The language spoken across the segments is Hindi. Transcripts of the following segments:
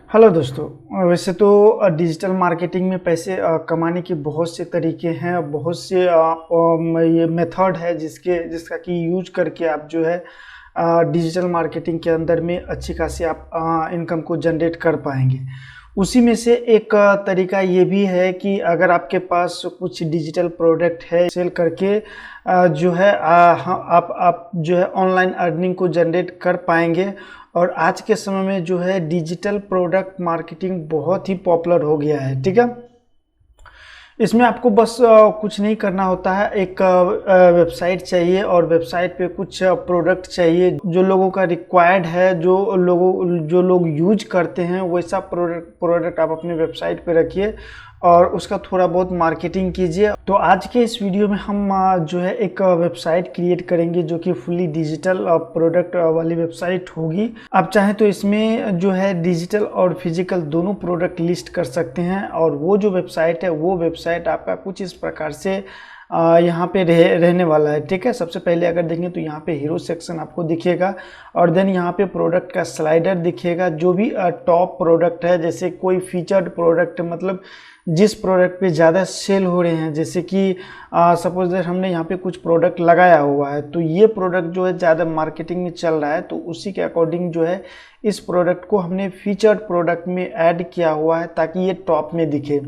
हेलो दोस्तों। वैसे तो डिजिटल मार्केटिंग में पैसे कमाने के बहुत से तरीके हैं, बहुत से ये मेथड है जिसका कि यूज करके आप जो है डिजिटल मार्केटिंग के अंदर में अच्छी खासी आप इनकम को जनरेट कर पाएंगे। उसी में से एक तरीका ये भी है कि अगर आपके पास कुछ डिजिटल प्रोडक्ट है, सेल करके जो है आप जो है ऑनलाइन अर्निंग को जनरेट कर पाएंगे। और आज के समय में जो है डिजिटल प्रोडक्ट मार्केटिंग बहुत ही पॉपुलर हो गया है। ठीक है, इसमें आपको बस कुछ नहीं करना होता है। एक वेबसाइट चाहिए और वेबसाइट पे कुछ प्रोडक्ट चाहिए जो लोगों का रिक्वायर्ड है, जो लोग यूज करते हैं, वैसा प्रोडक्ट आप अपने वेबसाइट पे रखिए और उसका थोड़ा बहुत मार्केटिंग कीजिए। तो आज के इस वीडियो में हम जो है एक वेबसाइट क्रिएट करेंगे जो कि फुली डिजिटल प्रोडक्ट वाली वेबसाइट होगी। आप चाहें तो इसमें जो है डिजिटल और फिजिकल दोनों प्रोडक्ट लिस्ट कर सकते हैं। और वो जो वेबसाइट है वो वेबसाइट आपका कुछ इस प्रकार से यहाँ पे रहने वाला है। ठीक है, सबसे पहले अगर देखें तो यहाँ पे हीरो सेक्शन आपको दिखेगा और देन यहाँ पे प्रोडक्ट का स्लाइडर दिखेगा। जो भी टॉप प्रोडक्ट है, जैसे कोई फीचर्ड प्रोडक्ट, मतलब जिस प्रोडक्ट पे ज़्यादा सेल हो रहे हैं, जैसे कि सपोज दैट हमने यहाँ पे कुछ प्रोडक्ट लगाया हुआ है तो ये प्रोडक्ट जो है ज़्यादा मार्केटिंग में चल रहा है, तो उसी के अकॉर्डिंग जो है इस प्रोडक्ट को हमने फीचर्ड प्रोडक्ट में ऐड किया हुआ है ताकि ये टॉप में दिखे।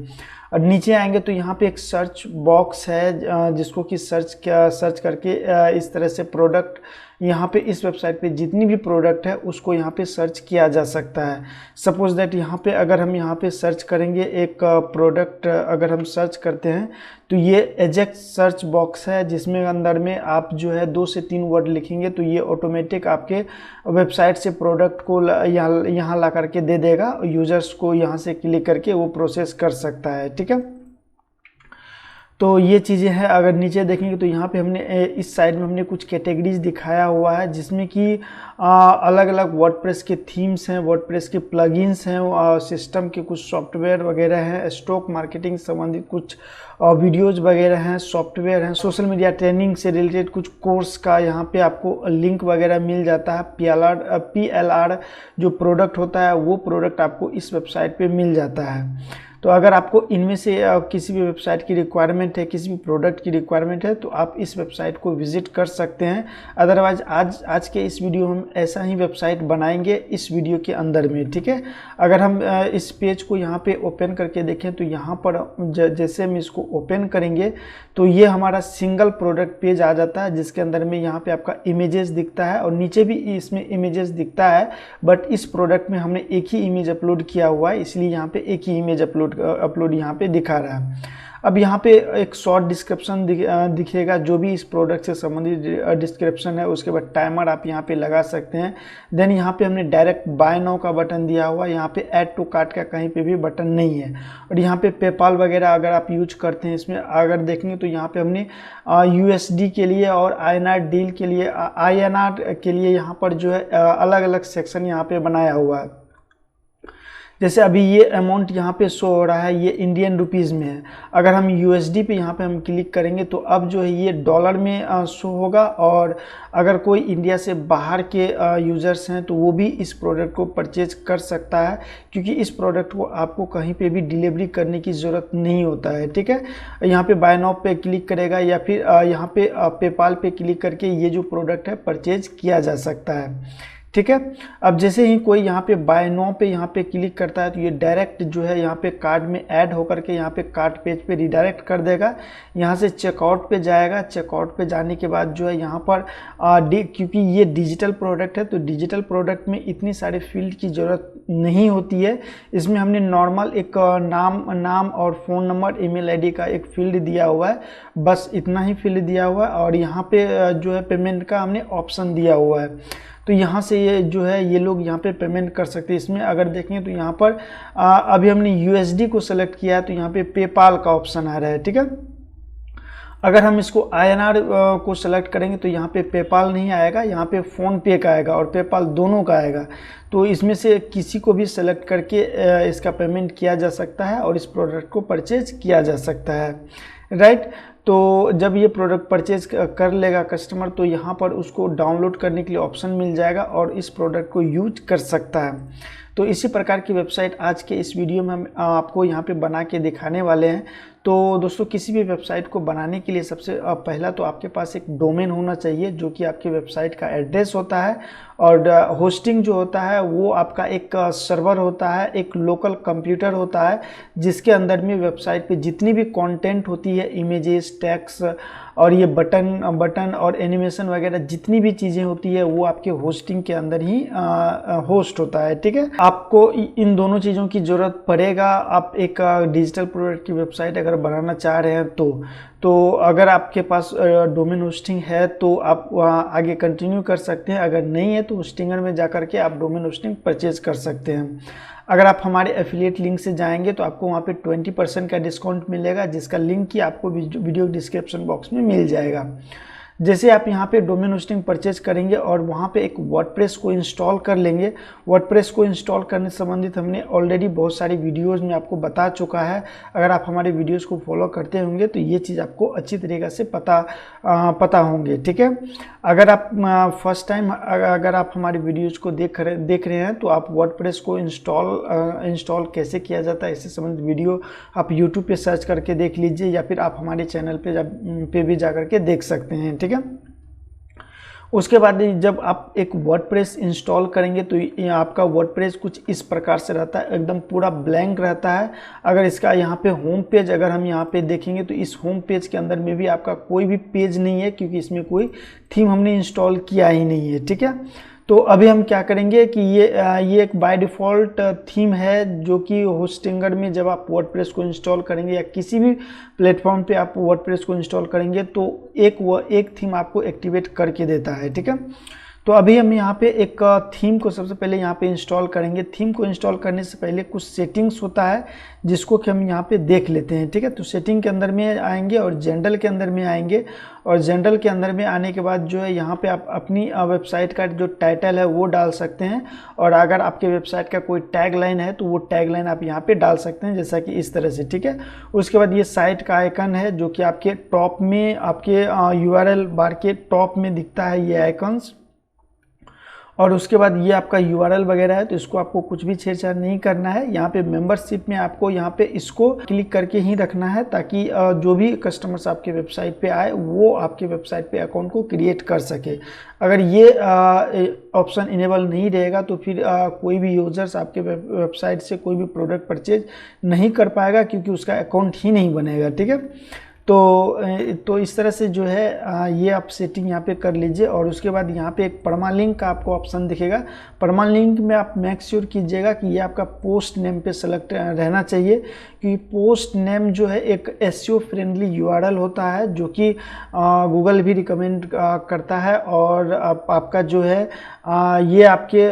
और नीचे आएंगे तो यहाँ पे एक सर्च बॉक्स है जिसको कि सर्च करके इस तरह से प्रोडक्ट यहाँ पे इस वेबसाइट पे जितनी भी प्रोडक्ट है उसको यहाँ पे सर्च किया जा सकता है। सपोज दैट यहाँ पे अगर हम यहाँ पे सर्च करेंगे एक प्रोडक्ट, अगर हम सर्च करते हैं तो ये एजेक्ट सर्च बॉक्स है जिसमें अंदर में आप जो है 2 से 3 वर्ड लिखेंगे तो ये ऑटोमेटिक आपके वेबसाइट से प्रोडक्ट को यहाँ ला करके दे देगा। यूजर्स को यहाँ से क्लिक करके वो प्रोसेस कर सकता है। ठीक है, तो ये चीज़ें हैं। अगर नीचे देखेंगे तो यहाँ पे हमने इस साइड में हमने कुछ कैटेगरीज दिखाया हुआ है जिसमें कि अलग अलग वर्डप्रेस के थीम्स हैं, वर्डप्रेस के प्लगइन्स हैं, सिस्टम के कुछ सॉफ्टवेयर वगैरह हैं, स्टॉक मार्केटिंग संबंधित कुछ वीडियोज़ वगैरह हैं, सॉफ्टवेयर हैं, सोशल मीडिया ट्रेनिंग से रिलेटेड कुछ कोर्स का यहाँ पे आपको लिंक वगैरह मिल जाता है। PLR जो प्रोडक्ट होता है वो प्रोडक्ट आपको इस वेबसाइट पे मिल जाता है। तो अगर आपको इनमें से किसी भी वेबसाइट की रिक्वायरमेंट है, किसी भी प्रोडक्ट की रिक्वायरमेंट है, तो आप इस वेबसाइट को विजिट कर सकते हैं। अदरवाइज आज के इस वीडियो में हम ऐसा ही वेबसाइट बनाएंगे इस वीडियो के अंदर में। ठीक है, अगर हम इस पेज को यहाँ पे ओपन करके देखें तो यहाँ पर जैसे हम इसको ओपन करेंगे तो ये हमारा सिंगल प्रोडक्ट पेज आ जाता है जिसके अंदर में यहाँ पे आपका इमेजेस दिखता है और नीचे भी इसमें इमेजेस दिखता है। बट इस प्रोडक्ट में हमने एक ही इमेज अपलोड किया हुआ है, इसलिए यहाँ पे एक ही इमेज अपलोड यहाँ पे दिखा रहा है। अब यहाँ पे एक शॉर्ट डिस्क्रिप्शन दिखेगा, जो भी इस प्रोडक्ट से संबंधित डिस्क्रिप्शन है। उसके बाद टाइमर आप यहाँ पे लगा सकते हैं। देन यहाँ पे हमने डायरेक्ट बाय नाउ का बटन दिया हुआ है, यहाँ पे ऐड टू कार्ट का कहीं पे भी बटन नहीं है। और यहाँ पे पेपाल वगैरह अगर आप यूज करते हैं, इसमें अगर देखेंगे तो यहाँ पे हमने USD के लिए और INR डील के लिए, INR के लिए यहाँ पर जो है अलग अलग सेक्शन यहाँ पे बनाया हुआ है। जैसे अभी ये अमाउंट यहाँ पे शो हो रहा है, ये इंडियन रुपीज़ में है। अगर हम USD पे यहाँ पे हम क्लिक करेंगे तो अब जो है ये डॉलर में शो होगा। और अगर कोई इंडिया से बाहर के यूज़र्स हैं तो वो भी इस प्रोडक्ट को परचेज कर सकता है, क्योंकि इस प्रोडक्ट को आपको कहीं पे भी डिलीवरी करने की ज़रूरत नहीं होता है। ठीक है, यहाँ पे बाय नाउ पे क्लिक करेगा या फिर यहाँ पे पेपाल पे क्लिक करके ये जो प्रोडक्ट है परचेज किया जा सकता है। ठीक है, अब जैसे ही कोई यहाँ पे बाय नाउ पे यहाँ पे क्लिक करता है तो ये डायरेक्ट जो है यहाँ पे कार्ट में ऐड होकर के यहाँ पे कार्ट पेज पे रिडायरेक्ट कर देगा। यहाँ से चेकआउट पे जाएगा। चेकआउट पे जाने के बाद जो है यहाँ पर क्योंकि ये डिजिटल प्रोडक्ट है तो डिजिटल प्रोडक्ट में इतनी सारे फील्ड की ज़रूरत नहीं होती है। इसमें हमने नॉर्मल एक नाम और फ़ोन नंबर, ईमेल ID का एक फील्ड दिया हुआ है, बस इतना ही फील्ड दिया हुआ है। और यहाँ पे जो है पेमेंट का हमने ऑप्शन दिया हुआ है, तो यहाँ से ये जो है ये लोग यहाँ पे पेमेंट कर सकते हैं। इसमें अगर देखें तो यहाँ पर अभी हमने USD को सेलेक्ट किया है तो यहाँ पे पेपाल का ऑप्शन आ रहा है। ठीक है, अगर हम इसको INR को सेलेक्ट करेंगे तो यहाँ पे पेपाल नहीं आएगा, यहाँ पे फ़ोन पे का आएगा और पेपाल दोनों का आएगा। तो इसमें से किसी को भी सेलेक्ट करके इसका पेमेंट किया जा सकता है और इस प्रोडक्ट को परचेज किया जा सकता है। राइट, तो जब ये प्रोडक्ट परचेज कर लेगा कस्टमर तो यहाँ पर उसको डाउनलोड करने के लिए ऑप्शन मिल जाएगा और इस प्रोडक्ट को यूज कर सकता है। तो इसी प्रकार की वेबसाइट आज के इस वीडियो में हम आपको यहाँ पे बना के दिखाने वाले हैं। तो दोस्तों किसी भी वेबसाइट को बनाने के लिए सबसे पहला तो आपके पास एक डोमेन होना चाहिए जो कि आपकी वेबसाइट का एड्रेस होता है, और होस्टिंग जो होता है वो आपका एक सर्वर होता है, एक लोकल कंप्यूटर होता है जिसके अंदर में वेबसाइट पे जितनी भी कंटेंट होती है, इमेजेस, टेक्स्ट और ये बटन और एनिमेशन वगैरह जितनी भी चीज़ें होती है वो आपके होस्टिंग के अंदर ही होस्ट होता है। ठीक है, आपको इन दोनों चीज़ों की ज़रूरत पड़ेगा। आप एक डिजिटल प्रोडक्ट की वेबसाइट अगर बनाना चाह रहे हैं तो अगर आपके पास डोमेन होस्टिंग है तो आप वहाँ आगे कंटिन्यू कर सकते हैं, अगर नहीं है तो होस्टिंगर में जा करके आप डोमेन होस्टिंग परचेज कर सकते हैं। अगर आप हमारे एफिलिएट लिंक से जाएंगे तो आपको वहाँ पे 20% का डिस्काउंट मिलेगा, जिसका लिंक ही आपको वीडियो डिस्क्रिप्शन बॉक्स में मिल जाएगा। जैसे आप यहाँ पे डोमेन होस्टिंग परचेज करेंगे और वहाँ पे एक वर्डप्रेस को इंस्टॉल कर लेंगे। वर्डप्रेस को इंस्टॉल करने से संबंधित हमने ऑलरेडी बहुत सारी वीडियोज़ में आपको बता चुका है। अगर आप हमारे वीडियोज़ को फॉलो करते होंगे तो ये चीज़ आपको अच्छी तरीक़े से पता होंगे। ठीक है, अगर आप फर्स्ट टाइम अगर आप हमारे वीडियोज़ को देख रहे हैं तो आप वर्डप्रेस को इंस्टॉल कैसे किया जाता है इससे संबंधित वीडियो आप यूट्यूब पे सर्च करके देख लीजिए, या फिर आप हमारे चैनल पे भी जा करके देख सकते हैं। ठीक है, उसके बाद जब आप एक वर्डप्रेस इंस्टॉल करेंगे तो आपका वर्डप्रेस कुछ इस प्रकार से रहता है, एकदम पूरा ब्लैंक रहता है। अगर इसका यहाँ पे होम पेज अगर हम यहाँ पे देखेंगे तो इस होम पेज के अंदर में भी आपका कोई भी पेज नहीं है, क्योंकि इसमें कोई थीम हमने इंस्टॉल किया ही नहीं है। ठीक है, तो अभी हम क्या करेंगे कि ये एक बाय डिफ़ॉल्ट थीम है जो कि होस्टिंगर में जब आप वर्डप्रेस को इंस्टॉल करेंगे या किसी भी प्लेटफॉर्म पे आप वर्डप्रेस को इंस्टॉल करेंगे तो एक थीम आपको एक्टिवेट करके देता है। ठीक है, तो अभी हम यहाँ पे एक थीम को सबसे पहले यहाँ पे इंस्टॉल करेंगे। थीम को इंस्टॉल करने से पहले कुछ सेटिंग्स होता है जिसको कि हम यहाँ पे देख लेते हैं। ठीक है, तो सेटिंग के अंदर में आएंगे और जनरल के अंदर में आएंगे, और जनरल के अंदर में आने के बाद जो है यहाँ पे आप अपनी वेबसाइट का जो टाइटल है वो डाल सकते हैं, और अगर आपके वेबसाइट का कोई टैग लाइन है तो वो टैग लाइन आप यहाँ पे डाल सकते हैं, जैसा कि इस तरह से। ठीक है, उसके बाद ये साइट का आइकन है जो कि आपके टॉप में आपके URL बार के टॉप में दिखता है ये आइकन्स, और उसके बाद ये आपका URL वगैरह है तो इसको आपको कुछ भी छेड़छाड़ नहीं करना है। यहाँ पे मेंबरशिप में आपको यहाँ पे इसको क्लिक करके ही रखना है ताकि जो भी कस्टमर्स आपके वेबसाइट पे आए वो आपके वेबसाइट पे अकाउंट को क्रिएट कर सके। अगर ये ऑप्शन इनेबल नहीं रहेगा तो फिर कोई भी यूजर्स आपके वेबसाइट से कोई भी प्रोडक्ट परचेज नहीं कर पाएगा, क्योंकि उसका अकाउंट ही नहीं बनेगा। ठीक है, तो इस तरह से जो है ये आप सेटिंग यहाँ पे कर लीजिए। और उसके बाद यहाँ पे एक परमालिंक का आपको ऑप्शन दिखेगा। परमालिंक में आप मेक श्योर कीजिएगा कि ये आपका पोस्ट नेम पे सेलेक्ट रहना चाहिए, क्योंकि पोस्ट नेम जो है एक SEO फ्रेंडली URL होता है जो कि गूगल भी रिकमेंड करता है। और आपका जो है ये आपके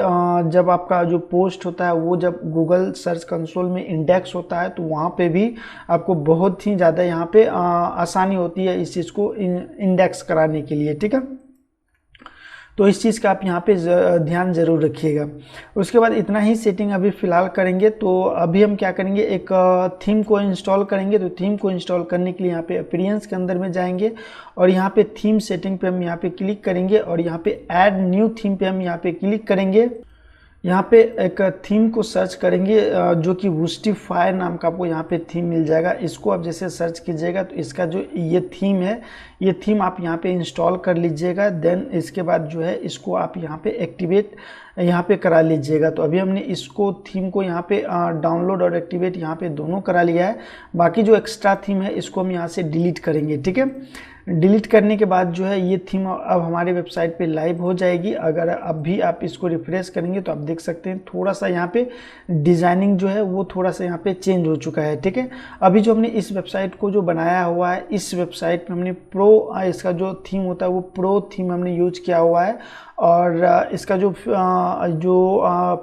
जब आपका जो पोस्ट होता है वो जब गूगल सर्च कंसोल में इंडेक्स होता है तो वहाँ पे भी आपको बहुत ही ज़्यादा यहाँ पे आसानी होती है इस चीज़ को इंडेक्स कराने के लिए। ठीक है, तो इस चीज़ का आप यहाँ पे ध्यान ज़रूर रखिएगा। उसके बाद इतना ही सेटिंग अभी फ़िलहाल करेंगे। तो अभी हम क्या करेंगे, एक थीम को इंस्टॉल करेंगे। तो थीम को इंस्टॉल करने के लिए यहाँ पे अपीयरेंस के अंदर में जाएंगे और यहाँ पे थीम सेटिंग पे हम यहाँ पे क्लिक करेंगे, और यहाँ पे ऐड न्यू थीम पे हम यहाँ पे क्लिक करेंगे। यहाँ पे एक थीम को सर्च करेंगे जो कि वुस्टिफायर नाम का आपको यहाँ पे थीम मिल जाएगा। इसको आप जैसे सर्च कीजिएगा तो इसका जो ये थीम है, ये थीम आप यहाँ पे इंस्टॉल कर लीजिएगा। देन इसके बाद जो है इसको आप यहाँ पे एक्टिवेट यहाँ पे करा लीजिएगा। तो अभी हमने इसको थीम को यहाँ पे डाउनलोड और एक्टिवेट यहाँ पे दोनों करा लिया है। बाकी जो एक्स्ट्रा थीम है इसको हम यहाँ से डिलीट करेंगे। ठीक है, डिलीट करने के बाद जो है ये थीम अब हमारे वेबसाइट पे लाइव हो जाएगी। अगर अभी आप इसको रिफ्रेश करेंगे तो आप देख सकते हैं थोड़ा सा यहाँ पे डिज़ाइनिंग जो है वो थोड़ा सा यहाँ पे चेंज हो चुका है। ठीक है, अभी जो हमने इस वेबसाइट को जो बनाया हुआ है, इस वेबसाइट में हमने इसका जो थीम होता है वो प्रो थीम हमने यूज किया हुआ है, और इसका जो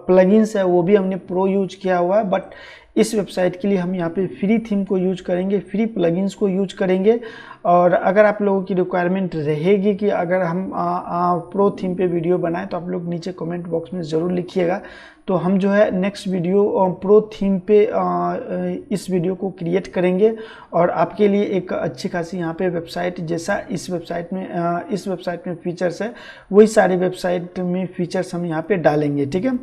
प्लगइन्स है वो भी हमने प्रो यूज किया हुआ है। बट इस वेबसाइट के लिए हम यहाँ पे फ्री थीम को यूज करेंगे, फ्री प्लगइन्स को यूज करेंगे। और अगर आप लोगों की रिक्वायरमेंट रहेगी कि अगर हम प्रो थीम पे वीडियो बनाएं तो आप लोग नीचे कमेंट बॉक्स में ज़रूर लिखिएगा। तो हम जो है नेक्स्ट वीडियो प्रो थीम पे इस वीडियो को क्रिएट करेंगे और आपके लिए एक अच्छी खासी यहाँ पे वेबसाइट, जैसा इस वेबसाइट में फीचर्स है वही सारे वेबसाइट में फीचर्स हम यहाँ पे डालेंगे। ठीक है,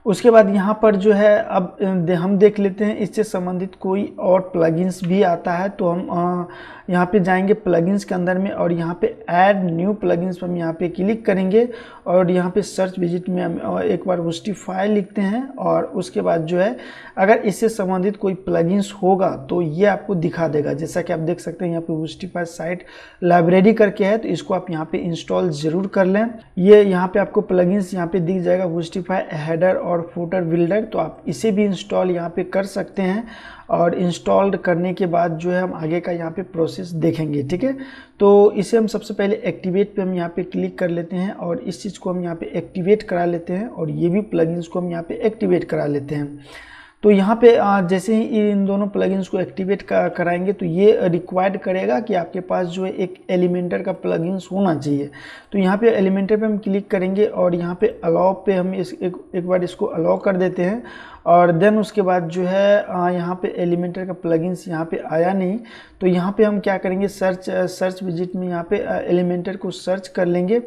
उसके बाद यहाँ पर जो है अब हम देख लेते हैं इससे संबंधित कोई और प्लगइन्स भी आता है। तो हम यहाँ पे जाएंगे प्लगइन्स के अंदर में और यहाँ पे ऐड न्यू प्लगइन्स पर हम यहाँ पे क्लिक करेंगे और यहाँ पे सर्च विजिट में हम एक बार वुस्टिफाई लिखते हैं और उसके बाद जो है अगर इससे संबंधित कोई प्लगइन्स होगा तो ये आपको दिखा देगा। जैसा कि आप देख सकते हैं यहाँ पे वुस्टिफाई साइट लाइब्रेरी करके है, तो इसको आप यहाँ पे इंस्टॉल जरूर कर लें। ये यहाँ पे आपको प्लगइन्स यहाँ पे दिख जाएगा वुस्टिफाई हेडर और फुटर बिल्डर, तो आप इसे भी इंस्टॉल यहाँ पे कर सकते हैं और इंस्टॉल करने के बाद जो है हम आगे का यहाँ पे प्रोसेस देखेंगे। ठीक है, तो इसे हम सबसे पहले एक्टिवेट पे हम यहाँ पे क्लिक कर लेते हैं और इस चीज़ को हम यहाँ पे एक्टिवेट करा लेते हैं और ये भी प्लगइन्स को हम यहाँ पे एक्टिवेट करा लेते हैं। तो यहाँ पे जैसे ही इन दोनों प्लगइन्स को एक्टिवेट कराएंगे तो ये रिक्वायर्ड करेगा कि आपके पास जो है एक एलिमेंटर का प्लगइन्स होना चाहिए। तो यहाँ पे एलिमेंटर पे हम क्लिक करेंगे और यहाँ पे अलाउ पे हम एक बार इसको अलाउ कर देते हैं और देन उसके बाद जो है यहाँ पे एलिमेंटर का प्लगइन्स यहाँ पे आया नहीं, तो यहाँ पे हम क्या करेंगे सर्च विजिट में यहाँ पे एलिमेंटर को सर्च कर लेंगे।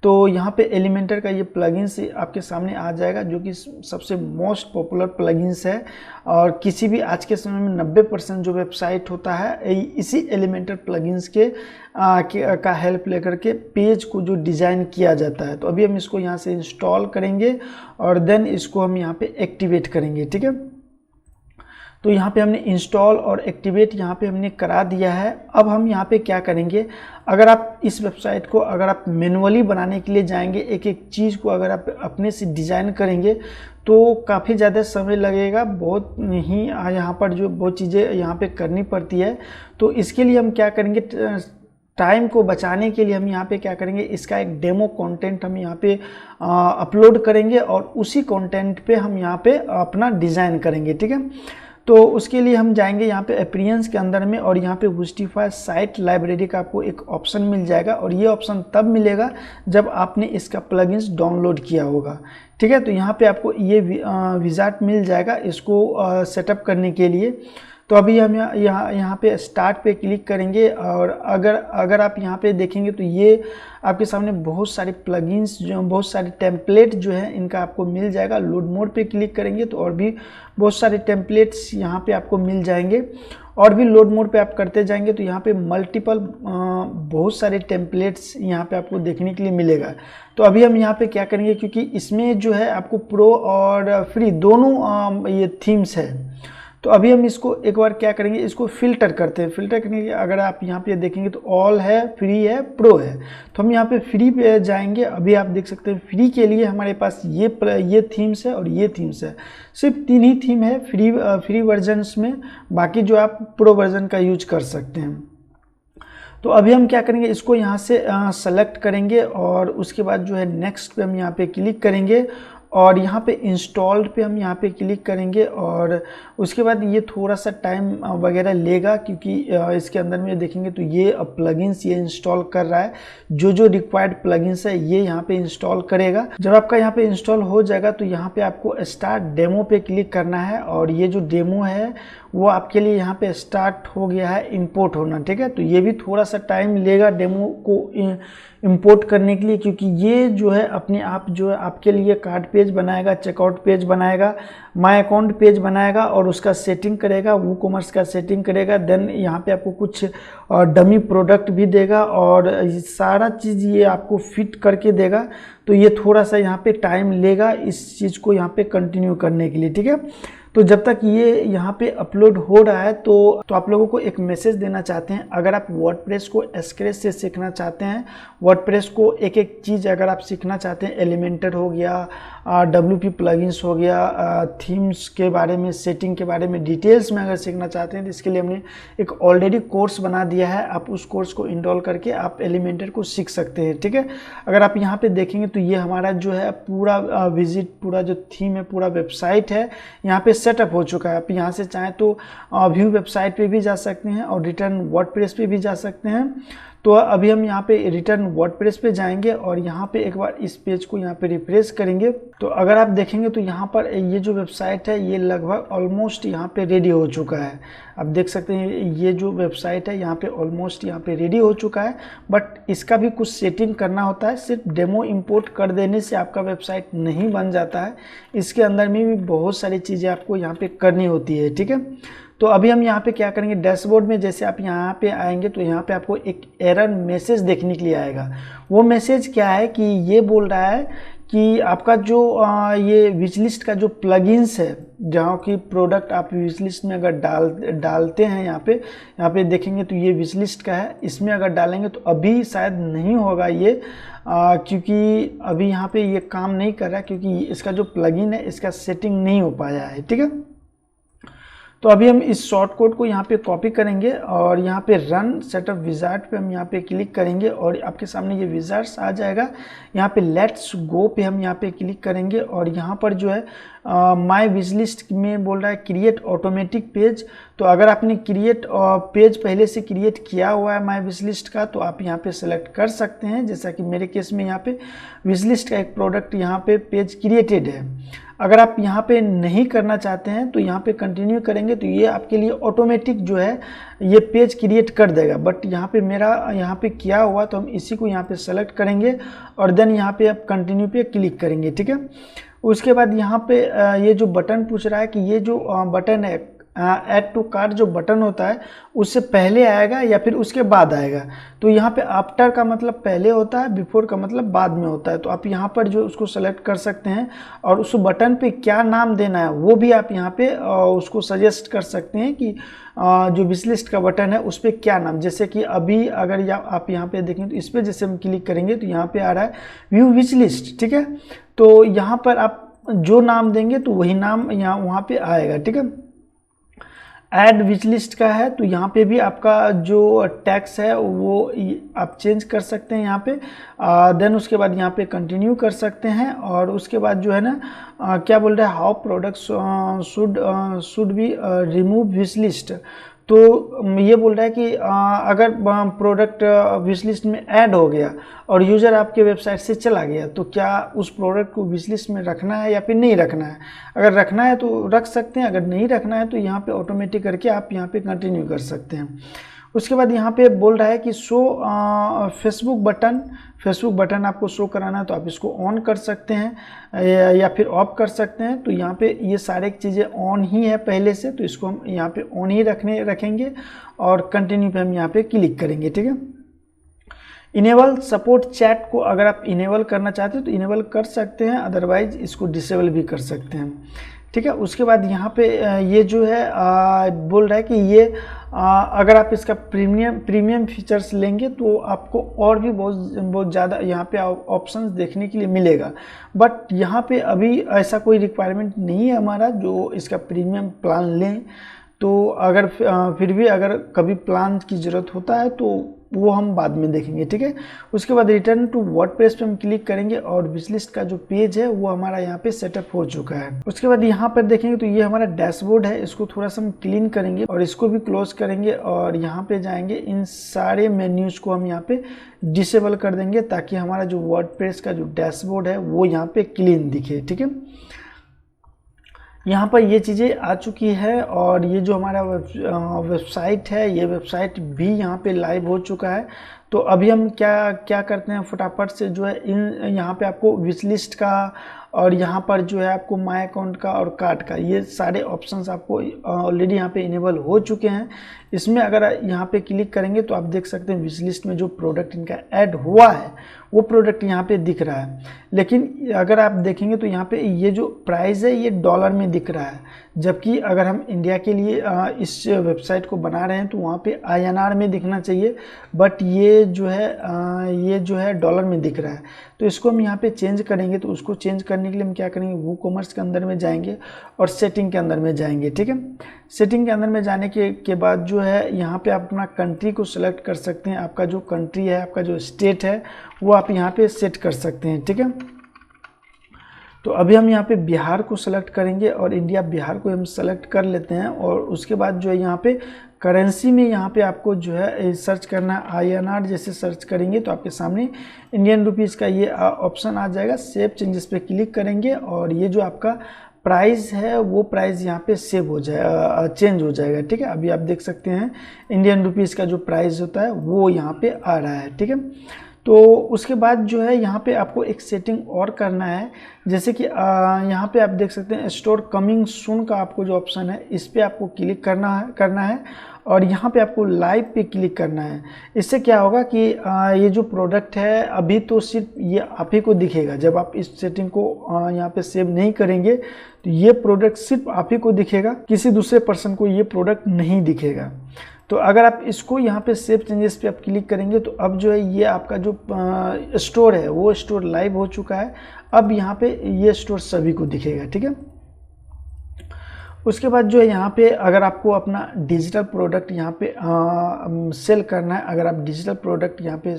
तो यहाँ पे एलिमेंटर का ये प्लगइन्स आपके सामने आ जाएगा जो कि सबसे मोस्ट पॉपुलर प्लगइन्स है और किसी भी आज के समय में 90% जो वेबसाइट होता है इसी एलिमेंटर प्लगइन्स का हेल्प लेकर के पेज को जो डिज़ाइन किया जाता है। तो अभी हम इसको यहाँ से इंस्टॉल करेंगे और देन इसको हम यहाँ पे एक्टिवेट करेंगे। ठीक है, तो यहाँ पे हमने इंस्टॉल और एक्टिवेट यहाँ पे हमने करा दिया है। अब हम यहाँ पे क्या करेंगे, अगर आप इस वेबसाइट को अगर आप मैनुअली बनाने के लिए जाएंगे, एक एक चीज़ को अगर आप अपने से डिज़ाइन करेंगे तो काफ़ी ज़्यादा समय लगेगा, बहुत ही यहाँ पर जो बहुत चीज़ें यहाँ पे करनी पड़ती है। तो इसके लिए हम क्या करेंगे, टाइम को बचाने के लिए हम यहाँ पे क्या करेंगे, इसका एक डेमो कंटेंट हम यहाँ पे अपलोड करेंगे और उसी कंटेंट पे हम यहाँ पे अपना डिज़ाइन करेंगे। ठीक है, तो उसके लिए हम जाएंगे यहाँ पे अपीयरेंस के अंदर में और यहाँ पे वुस्टिफाई साइट लाइब्रेरी का आपको एक ऑप्शन मिल जाएगा और ये ऑप्शन तब मिलेगा जब आपने इसका प्लगइन्स डाउनलोड किया होगा। ठीक है, तो यहाँ पे आपको ये विजार्ट मिल जाएगा इसको सेटअप करने के लिए। तो अभी हम यहाँ पे स्टार्ट पे क्लिक करेंगे और अगर आप यहाँ पे देखेंगे तो ये आपके सामने बहुत सारे प्लगइन्स जो बहुत सारे टेम्पलेट जो है इनका आपको मिल जाएगा। लोड मोड पे क्लिक करेंगे तो और भी बहुत सारे टेम्पलेट्स यहाँ पे आपको मिल जाएंगे और भी लोड मोड पे आप करते जाएंगे तो यहाँ पे मल्टीपल बहुत सारे टेम्पलेट्स यहाँ पे आपको देखने के लिए मिलेगा। तो अभी हम यहाँ पे क्या करेंगे, क्योंकि इसमें जो है आपको प्रो और फ्री दोनों ये थीम्स है, तो अभी हम इसको एक बार क्या करेंगे, इसको फिल्टर करते हैं। फिल्टर करने के लिए अगर आप यहाँ पे देखेंगे तो ऑल है, फ्री है, प्रो है, तो हम यहाँ पे फ्री पे जाएंगे। अभी आप देख सकते हैं फ्री के लिए हमारे पास ये थीम्स है और ये थीम्स है, सिर्फ 3 ही थीम है फ्री वर्जन्स में, बाकी जो आप प्रो वर्जन का यूज कर सकते हैं। तो अभी हम क्या करेंगे, इसको यहाँ से सेलेक्ट करेंगे और उसके बाद जो है नेक्स्ट पे हम यहाँ पे क्लिक करेंगे और यहाँ पे इंस्टॉल्ड पे हम यहाँ पे क्लिक करेंगे और उसके बाद ये थोड़ा सा टाइम वगैरह लेगा, क्योंकि इसके अंदर में देखेंगे तो ये प्लगइन्स ये इंस्टॉल कर रहा है, जो रिक्वायर्ड प्लगइन्स है ये यहाँ पे इंस्टॉल करेगा। जब आपका यहाँ पे इंस्टॉल हो जाएगा तो यहाँ पे आपको स्टार्ट डेमो पे क्लिक करना है और ये जो डेमो है वो आपके लिए यहाँ पे स्टार्ट हो गया है इंपोर्ट होना। ठीक है, तो ये भी थोड़ा सा टाइम लेगा डेमो को इंपोर्ट करने के लिए, क्योंकि ये जो है अपने आप जो है आपके लिए कार्ड पेज बनाएगा, चेकआउट पेज बनाएगा, माय अकाउंट पेज बनाएगा और उसका सेटिंग करेगा, वूकॉमर्स का सेटिंग करेगा। देन यहाँ पे आपको कुछ डमी प्रोडक्ट भी देगा और सारा चीज़ ये आपको फिट करके देगा। तो ये थोड़ा सा यहाँ पे टाइम लेगा इस चीज़ को यहाँ पे कंटिन्यू करने के लिए। ठीक है, तो जब तक ये यहाँ पे अपलोड हो रहा है तो आप लोगों को एक मैसेज देना चाहते हैं। अगर आप वर्डप्रेस को स्क्रैच से सीखना चाहते हैं, वर्डप्रेस को एक एक चीज़ अगर आप सीखना चाहते हैं, एलिमेंटर हो गया, WP प्लगइन्स हो गया, थीम्स के बारे में, सेटिंग के बारे में डिटेल्स में अगर सीखना चाहते हैं तो इसके लिए हमने एक ऑलरेडी कोर्स बना दिया है। आप उस कोर्स को इनरोल करके आप एलिमेंटर को सीख सकते हैं। ठीक है, अगर आप यहाँ पे देखेंगे तो ये हमारा जो है पूरा विजिट, पूरा जो थीम है, पूरा वेबसाइट है यहाँ पे सेटअप हो चुका है। आप यहाँ से चाहें तो व्यू वेबसाइट पे भी जा सकते हैं और रिटर्न वर्डप्रेस पे भी जा सकते हैं। तो अभी हम यहाँ पे रिटर्न वर्डप्रेस पे जाएंगे और यहाँ पे एक बार इस पेज को यहाँ पे रिफ्रेश करेंगे। तो अगर आप देखेंगे तो यहाँ पर ये जो वेबसाइट है ये लगभग ऑलमोस्ट यहाँ पे रेडी हो चुका है। आप देख सकते हैं ये जो वेबसाइट है यहाँ पे ऑलमोस्ट यहाँ पे रेडी हो चुका है, बट इसका भी कुछ सेटिंग करना होता है। सिर्फ डेमो इंपोर्ट कर देने से आपका वेबसाइट नहीं बन जाता है, इसके अंदर में भी बहुत सारी चीज़ें आपको यहाँ पे करनी होती है, ठीक है। तो अभी हम यहाँ पे क्या करेंगे, डैशबोर्ड में जैसे आप यहाँ पे आएंगे तो यहाँ पे आपको एक एरर मैसेज देखने के लिए आएगा। वो मैसेज क्या है कि ये बोल रहा है कि आपका जो ये विश लिस्ट का जो प्लगइन्स है, जहाँ की प्रोडक्ट आप विश लिस्ट में अगर डालते हैं, यहाँ पे देखेंगे तो ये विश लिस्ट का है, इसमें अगर डालेंगे तो अभी शायद नहीं होगा ये, क्योंकि अभी यहाँ पे ये काम नहीं कर रहा है, क्योंकि इसका जो प्लगइन है इसका सेटिंग नहीं हो पाया है, ठीक है। तो अभी हम इस शॉर्ट कोड को यहाँ पे कॉपी करेंगे और यहाँ पे रन सेटअप विजार्ड पे हम यहाँ पे क्लिक करेंगे और आपके सामने ये विजार्ड्स आ जाएगा। यहाँ पे लेट्स गो पे हम यहाँ पे क्लिक करेंगे और यहाँ पर जो है माय विश लिस्ट में बोल रहा है क्रिएट ऑटोमेटिक पेज। तो अगर आपने क्रिएट पेज पहले से क्रिएट किया हुआ है माय विश लिस्ट का तो आप यहाँ पे सेलेक्ट कर सकते हैं। जैसा कि मेरे केस में यहाँ पे विश लिस्ट का एक प्रोडक्ट यहाँ पे पेज क्रिएटेड है। अगर आप यहाँ पे नहीं करना चाहते हैं तो यहाँ पे कंटिन्यू करेंगे तो ये आपके लिए ऑटोमेटिक जो है ये पेज क्रिएट कर देगा, बट यहाँ पे मेरा यहाँ पे किया हुआ तो हम इसी को यहाँ पे सेलेक्ट करेंगे और देन यहाँ पे आप कंटिन्यू पे क्लिक करेंगे, ठीक है। उसके बाद यहाँ पे ये जो बटन पूछ रहा है कि ये जो बटन है ऐड टू कार्ट जो बटन होता है उससे पहले आएगा या फिर उसके बाद आएगा। तो यहाँ पे आफ्टर का मतलब पहले होता है, बिफोर का मतलब बाद में होता है। तो आप यहाँ पर जो उसको सेलेक्ट कर सकते हैं और उस बटन पे क्या नाम देना है वो भी आप यहाँ पे उसको सजेस्ट कर सकते हैं कि जो विश लिस्ट का बटन है उस पर क्या नाम। जैसे कि अभी अगर आप यहाँ पे देखें तो इस पर जैसे हम क्लिक करेंगे तो यहाँ पे आ रहा है व्यू विश लिस्ट, ठीक है। तो यहाँ पर आप जो नाम देंगे तो वही नाम यहाँ वहाँ पे आएगा, ठीक है। ऐड विश लिस्ट का है तो यहाँ पे भी आपका जो टैक्स है वो आप चेंज कर सकते हैं यहाँ पे। देन उसके बाद यहाँ पे कंटिन्यू कर सकते हैं और उसके बाद जो है ना क्या बोल रहा है how products should be remove wish list. तो ये बोल रहा है कि अगर प्रोडक्ट विश लिस्ट में ऐड हो गया और यूज़र आपके वेबसाइट से चला गया तो क्या उस प्रोडक्ट को विश लिस्ट में रखना है या फिर नहीं रखना है। अगर रखना है तो रख सकते हैं, अगर नहीं रखना है तो यहाँ पे ऑटोमेटिक करके आप यहाँ पे कंटिन्यू कर सकते हैं। उसके बाद यहाँ पे बोल रहा है कि शो फेसबुक बटन आपको शो कराना है तो आप इसको ऑन कर सकते हैं या फिर ऑफ कर सकते हैं। तो यहाँ पे ये सारे चीज़ें ऑन ही है पहले से, तो इसको हम यहाँ पे ऑन ही रखेंगे और कंटिन्यू पे हम यहाँ पे क्लिक करेंगे, ठीक है। इनेबल सपोर्ट चैट को अगर आप इनेबल करना चाहते हो तो इनेबल कर सकते हैं, अदरवाइज इसको डिसेबल भी कर सकते हैं, ठीक है। उसके बाद यहाँ पे ये जो है बोल रहा है कि ये अगर आप इसका प्रीमियम फीचर्स लेंगे तो आपको और भी बहुत ज़्यादा यहाँ पे ऑप्शंस देखने के लिए मिलेगा, बट यहाँ पे अभी ऐसा कोई रिक्वायरमेंट नहीं है हमारा जो इसका प्रीमियम प्लान लें। तो अगर फिर भी अगर कभी प्लान की ज़रूरत होता है तो वो हम बाद में देखेंगे, ठीक है। उसके बाद रिटर्न टू वर्डप्रेस पे हम क्लिक करेंगे और विश लिस्ट का जो पेज है वो हमारा यहाँ पे सेटअप हो चुका है। उसके बाद यहाँ पर देखेंगे तो ये हमारा डैशबोर्ड है, इसको थोड़ा सा हम क्लीन करेंगे और इसको भी क्लोज करेंगे और यहाँ पे जाएंगे, इन सारे मेन्यूज़ को हम यहाँ पे डिसेबल कर देंगे ताकि हमारा जो वर्डप्रेस का जो डैशबोर्ड है वो यहाँ पे क्लीन दिखे, ठीक है। यहाँ पर ये चीज़ें आ चुकी है और ये जो हमारा वेबसाइट है ये वेबसाइट भी यहाँ पे लाइव हो चुका है। तो अभी हम क्या करते हैं फटाफट से जो है यहाँ पे आपको विश लिस्ट का और यहाँ पर जो है आपको माय अकाउंट का और कार्ट का ये सारे ऑप्शंस आपको ऑलरेडी यहाँ पे इनेबल हो चुके हैं। इसमें अगर यहाँ पे क्लिक करेंगे तो आप देख सकते हैं विश लिस्ट में जो प्रोडक्ट इनका ऐड हुआ है वो प्रोडक्ट यहाँ पे दिख रहा है। लेकिन अगर आप देखेंगे तो यहाँ पे ये जो प्राइस है ये डॉलर में दिख रहा है, जबकि अगर हम इंडिया के लिए इस वेबसाइट को बना रहे हैं तो वहाँ पे INR में दिखना चाहिए, बट ये जो है डॉलर में दिख रहा है। तो इसको हम यहाँ पे चेंज करेंगे। तो उसको चेंज करने के लिए हम क्या करेंगे, वूकॉमर्स के अंदर में जाएंगे और सेटिंग के अंदर में जाएंगे, ठीक है। सेटिंग के अंदर में जाने के बाद जो है यहाँ पे आप अपना कंट्री को सिलेक्ट कर सकते हैं। आपका जो कंट्री है, आपका जो स्टेट है वो आप यहाँ पे सेट कर सकते हैं, ठीक है। तो अभी हम यहाँ पे बिहार को सेलेक्ट करेंगे और इंडिया बिहार को हम सेलेक्ट कर लेते हैं। और उसके बाद जो है यहाँ पे करेंसी में यहाँ पे आपको जो है सर्च करना है INR। जैसे सर्च करेंगे तो आपके सामने इंडियन रुपीज़ का ये ऑप्शन आ जाएगा। सेव चेंजेस पे क्लिक करेंगे और ये जो आपका प्राइस है वो प्राइस यहाँ पे सेव हो जाए चेंज हो जाएगा। ठीक है, अभी आप देख सकते हैं इंडियन रुपीज़ का जो प्राइस होता है वो यहाँ पे आ रहा है। ठीक है, तो उसके बाद जो है यहाँ पे आपको एक सेटिंग और करना है। जैसे कि यहाँ पे आप देख सकते हैं स्टोर कमिंग सून का आपको जो ऑप्शन है इस पर आपको क्लिक करना है और यहाँ पे आपको लाइव पे क्लिक करना है। इससे क्या होगा कि ये जो प्रोडक्ट है अभी तो सिर्फ ये आप ही को दिखेगा। जब आप इस सेटिंग को यहाँ पे सेव नहीं करेंगे तो ये प्रोडक्ट सिर्फ आप ही को दिखेगा, किसी दूसरे पर्सन को ये प्रोडक्ट नहीं दिखेगा। तो अगर आप इसको यहाँ पे सेव चेंजेस पे आप क्लिक करेंगे तो अब जो है ये आपका जो स्टोर है वो स्टोर लाइव हो चुका है। अब यहाँ पे ये स्टोर सभी को दिखेगा। ठीक है, उसके बाद जो है यहाँ पे अगर आपको अपना डिजिटल प्रोडक्ट यहाँ पे सेल करना है, अगर आप डिजिटल प्रोडक्ट यहाँ पे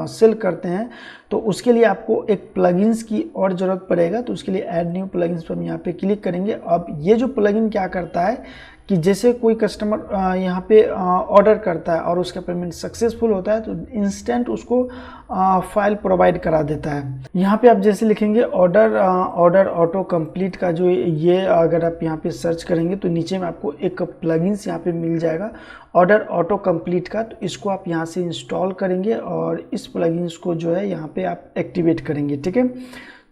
सेल करते हैं तो उसके लिए आपको एक प्लगइन्स की और ज़रूरत पड़ेगा। तो उसके लिए ऐड न्यू प्लगइन्स पर हम यहाँ पे क्लिक करेंगे। अब ये जो प्लगइन क्या करता है कि जैसे कोई कस्टमर यहाँ पे ऑर्डर करता है और उसका पेमेंट सक्सेसफुल होता है तो इंस्टेंट उसको फाइल प्रोवाइड करा देता है। यहाँ पे आप जैसे लिखेंगे ऑर्डर ऑटो कंप्लीट का जो ये अगर आप यहाँ पे सर्च करेंगे तो नीचे में आपको एक प्लगइन्स यहाँ पे मिल जाएगा ऑर्डर ऑटो कंप्लीट का। तो इसको आप यहाँ से इंस्टॉल करेंगे और इस प्लगइन्स को जो है यहाँ पे आप एक्टिवेट करेंगे। ठीक है,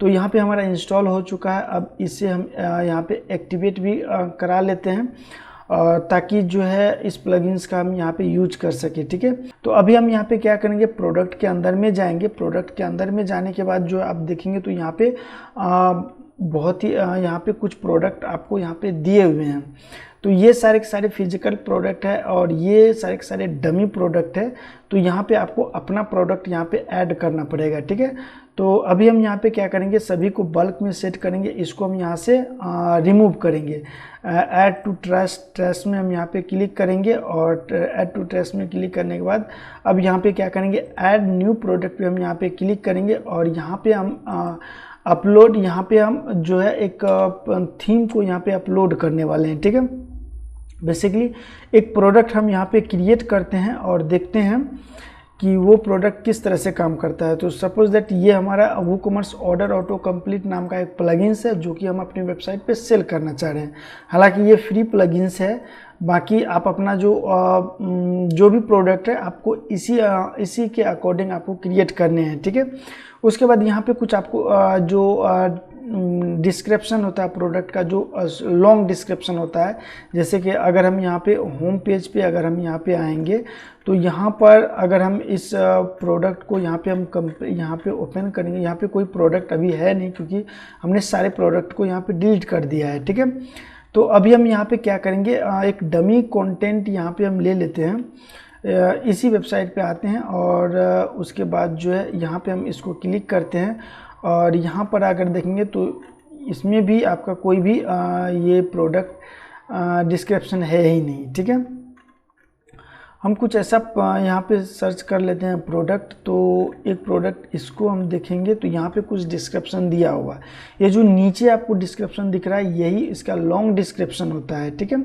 तो यहाँ पे हमारा इंस्टॉल हो चुका है। अब इसे हम यहाँ पे एक्टिवेट भी करा लेते हैं ताकि जो है इस प्लगइन्स का हम यहाँ पे यूज कर सके। ठीक है, तो अभी हम यहाँ पे क्या करेंगे, प्रोडक्ट के अंदर में जाएंगे। प्रोडक्ट के अंदर में जाने के बाद जो आप देखेंगे तो यहाँ पे बहुत ही यहाँ पे कुछ प्रोडक्ट आपको यहाँ पे दिए हुए हैं। तो ये सारे के सारे फिजिकल प्रोडक्ट है और ये सारे के सारे डमी प्रोडक्ट है। तो यहाँ पे आपको अपना प्रोडक्ट यहाँ पे ऐड करना पड़ेगा। ठीक है, तो अभी हम यहाँ पे क्या करेंगे, सभी को बल्क में सेट करेंगे। इसको हम यहाँ से रिमूव करेंगे। ऐड टू ट्रस्ट में हम यहाँ पे क्लिक करेंगे और ऐड टू ट्रस्ट में क्लिक करने के बाद अब यहाँ पे क्या करेंगे, ऐड न्यू प्रोडक्ट पे हम यहाँ पे क्लिक करेंगे और यहाँ पे हम अपलोड, यहाँ पे हम जो है एक थीम को यहाँ पे अपलोड करने वाले हैं। ठीक है, बेसिकली एक प्रोडक्ट हम यहाँ पे क्रिएट करते हैं और देखते हैं कि वो प्रोडक्ट किस तरह से काम करता है। तो सपोज दैट ये हमारा वूकॉमर्स ऑर्डर ऑटो कंप्लीट नाम का एक प्लगइन्स है जो कि हम अपनी वेबसाइट पे सेल करना चाह रहे हैं। हालांकि ये फ्री प्लगइन्स है, बाकी आप अपना जो भी प्रोडक्ट है आपको इसी के अकॉर्डिंग आपको क्रिएट करने हैं। ठीक है, उसके बाद यहाँ पे कुछ आपको जो डिस्क्रिप्शन होता है प्रोडक्ट का, जो लॉन्ग डिस्क्रिप्शन होता है, जैसे कि अगर हम यहाँ पे होम पेज पे अगर हम यहाँ पे आएंगे तो यहाँ पर अगर हम इस प्रोडक्ट को यहाँ पे ओपन करेंगे, यहाँ पे कोई प्रोडक्ट अभी है नहीं क्योंकि हमने सारे प्रोडक्ट को यहाँ पे डिलीट कर दिया है। ठीक है, तो अभी हम यहाँ पे क्या करेंगे, एक डमी कंटेंट यहाँ पे हम ले लेते हैं। इसी वेबसाइट पे आते हैं और उसके बाद जो है यहाँ पे हम इसको क्लिक करते हैं और यहाँ पर अगर देखेंगे तो इसमें भी आपका कोई भी ये प्रोडक्ट डिस्क्रिप्शन है ही नहीं। ठीक है, हम कुछ ऐसा यहाँ पे सर्च कर लेते हैं प्रोडक्ट। तो एक प्रोडक्ट इसको हम देखेंगे तो यहाँ पे कुछ डिस्क्रिप्शन दिया हुआ है। ये जो नीचे आपको डिस्क्रिप्शन दिख रहा है यही इसका लॉन्ग डिस्क्रिप्शन होता है। ठीक है,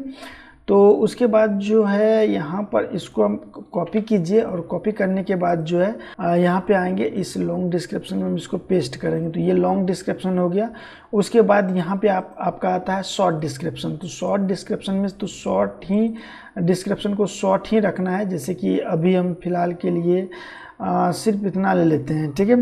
तो उसके बाद जो है यहाँ पर इसको हम कॉपी कीजिए और कॉपी करने के बाद जो है यहाँ पे आएंगे, इस लॉन्ग डिस्क्रिप्शन में हम इसको पेस्ट करेंगे। तो ये लॉन्ग डिस्क्रिप्शन हो गया। उसके बाद यहाँ पे आपका आता है शॉर्ट डिस्क्रिप्शन। तो शॉर्ट डिस्क्रिप्शन में तो शॉर्ट ही डिस्क्रिप्शन को शॉर्ट ही रखना है। जैसे कि अभी हम फिलहाल के लिए सिर्फ इतना ले लेते हैं। ठीक है,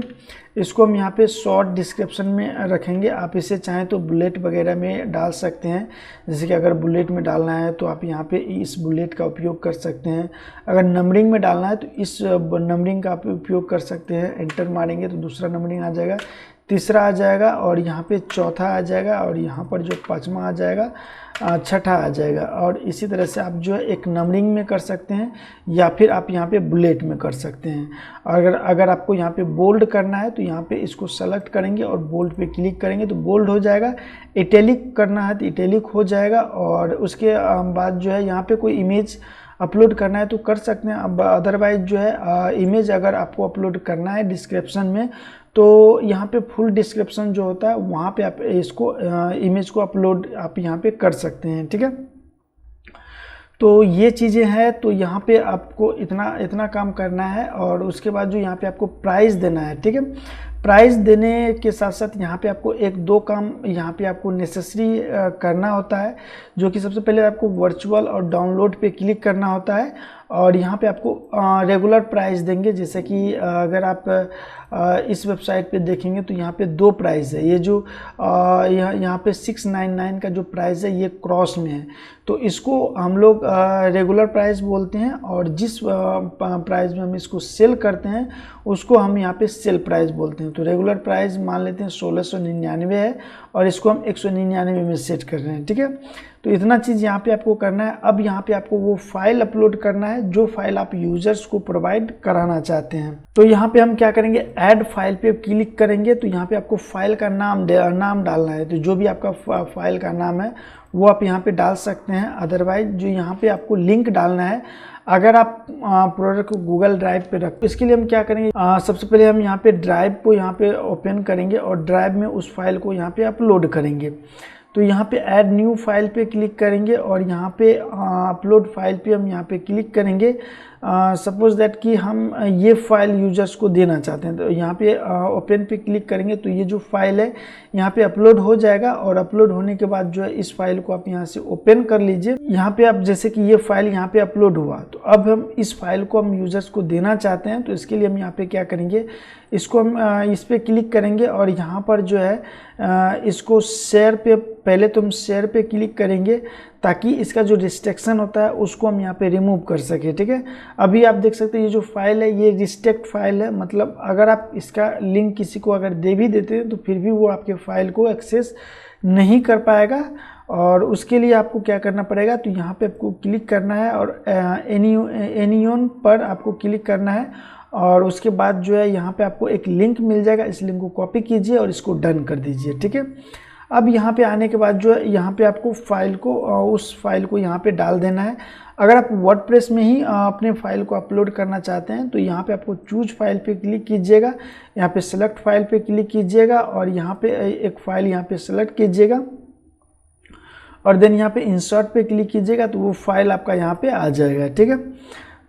इसको हम यहाँ पे शॉर्ट डिस्क्रिप्शन में रखेंगे। आप इसे चाहें तो बुलेट वगैरह में डाल सकते हैं। जैसे कि अगर बुलेट में डालना है तो आप यहाँ पे इस बुलेट का उपयोग कर सकते हैं। अगर नंबरिंग में डालना है तो इस नंबरिंग का आप उपयोग कर सकते हैं। एंटर मारेंगे तो दूसरा नंबरिंग आ जाएगा, तीसरा आ जाएगा और यहाँ पे चौथा आ जाएगा और यहाँ पर जो पाँचवा आ जाएगा, छठा आ जाएगा। और इसी तरह से आप जो है एक नंबरिंग में कर सकते हैं या फिर आप यहाँ पे बुलेट में कर सकते हैं। अगर आपको यहाँ पे बोल्ड करना है तो यहाँ पे इसको सेलेक्ट करेंगे और बोल्ड पे क्लिक करेंगे तो बोल्ड हो जाएगा। इटैलिक करना है तो इटैलिक हो जाएगा। और उसके बाद जो है यहाँ पे कोई इमेज अपलोड करना है तो कर सकते हैं। अब अदरवाइज जो है इमेज अगर आपको अपलोड करना है डिस्क्रिप्शन में तो यहाँ पे फुल डिस्क्रिप्शन जो होता है वहाँ पे आप इसको इमेज को अपलोड आप यहाँ पे कर सकते हैं, ठीक है। तो ये चीज़ें हैं, तो यहाँ पे आपको इतना काम करना है और उसके बाद जो यहाँ पे आपको प्राइस देना है, ठीक है। प्राइस देने के साथ साथ यहाँ पे आपको एक दो काम यहाँ पे आपको नेसेसरी करना होता है, जो कि सबसे पहले आपको वर्चुअल और डाउनलोड पे क्लिक करना होता है और यहाँ पे आपको रेगुलर प्राइस देंगे। जैसे कि अगर आप इस वेबसाइट पे देखेंगे तो यहाँ पे दो प्राइस है। ये जो यहाँ पे 699 का जो प्राइस है ये क्रॉस में है, तो इसको हम लोग रेगुलर प्राइस बोलते हैं और जिस प्राइस में हम इसको सेल करते हैं उसको हम यहाँ पे सेल प्राइस बोलते हैं। तो रेगुलर प्राइस मान लेते हैं 1699 है और इसको हम 199 में सेट कर रहे हैं, ठीक है। तो इतना चीज़ यहाँ पे आपको करना है। अब यहाँ पे आपको वो फाइल अपलोड करना है जो फाइल आप यूजर्स को प्रोवाइड कराना चाहते हैं। तो यहाँ पे हम क्या करेंगे, ऐड फाइल पे क्लिक करेंगे। तो यहाँ पे आपको फाइल का नाम डालना है। तो जो भी आपका फाइल का नाम है वो आप यहाँ पे डाल सकते हैं। अदरवाइज जो यहाँ पे आपको लिंक डालना है, अगर आप प्रोडक्ट को गूगल ड्राइव पे रख, इसके लिए हम क्या करेंगे, सबसे पहले हम यहाँ पे ड्राइव को यहाँ पे ओपन करेंगे और ड्राइव में उस फाइल को यहाँ पे अपलोड करेंगे। तो यहाँ पे ऐड न्यू फाइल पे क्लिक करेंगे और यहाँ पे अपलोड फाइल पे हम यहाँ पे क्लिक करेंगे। सपोज दैट कि हम ये फाइल यूजर्स को देना चाहते हैं, तो यहाँ पे ओपन पे क्लिक करेंगे तो ये जो फाइल है यहाँ पे अपलोड हो जाएगा और अपलोड होने के बाद जो है इस फाइल को आप यहाँ से ओपन कर लीजिए। यहाँ पे आप जैसे कि ये फाइल यहाँ पे अपलोड हुआ, तो अब हम इस फाइल को हम यूजर्स को देना चाहते हैं। तो इसके लिए हम यहाँ पे क्या करेंगे, इसको हम इस पे क्लिक करेंगे और यहाँ पर जो है इसको शेयर पे, पहले तो हम शेयर पे क्लिक करेंगे ताकि इसका जो रिस्ट्रिक्शन होता है उसको हम यहाँ पे रिमूव कर सके, ठीक है। अभी आप देख सकते हैं ये जो फाइल है ये रिस्ट्रिक्ट फाइल है, मतलब अगर आप इसका लिंक किसी को अगर दे भी देते हैं तो फिर भी वो आपके फाइल को एक्सेस नहीं कर पाएगा। और उसके लिए आपको क्या करना पड़ेगा, तो यहाँ पे आपको क्लिक करना है और एनीओन पर आपको क्लिक करना है और उसके बाद जो है यहाँ पे आपको एक लिंक मिल जाएगा। इस लिंक को कॉपी कीजिए और इसको डन कर दीजिए, ठीक है। अब यहाँ पे आने के बाद जो है यहाँ पे आपको फाइल को उस फाइल को यहाँ पे डाल देना है। अगर आप वर्डप्रेस में ही अपने फाइल को अपलोड करना चाहते हैं तो यहाँ पे आपको चूज फाइल पे क्लिक कीजिएगा, यहाँ पे सेलेक्ट फाइल पे क्लिक कीजिएगा और यहाँ पे एक फाइल यहाँ पे सेलेक्ट कीजिएगा और देन यहाँ पे इंसर्ट पे क्लिक कीजिएगा तो वो फाइल आपका यहाँ पे आ जाएगा, ठीक है।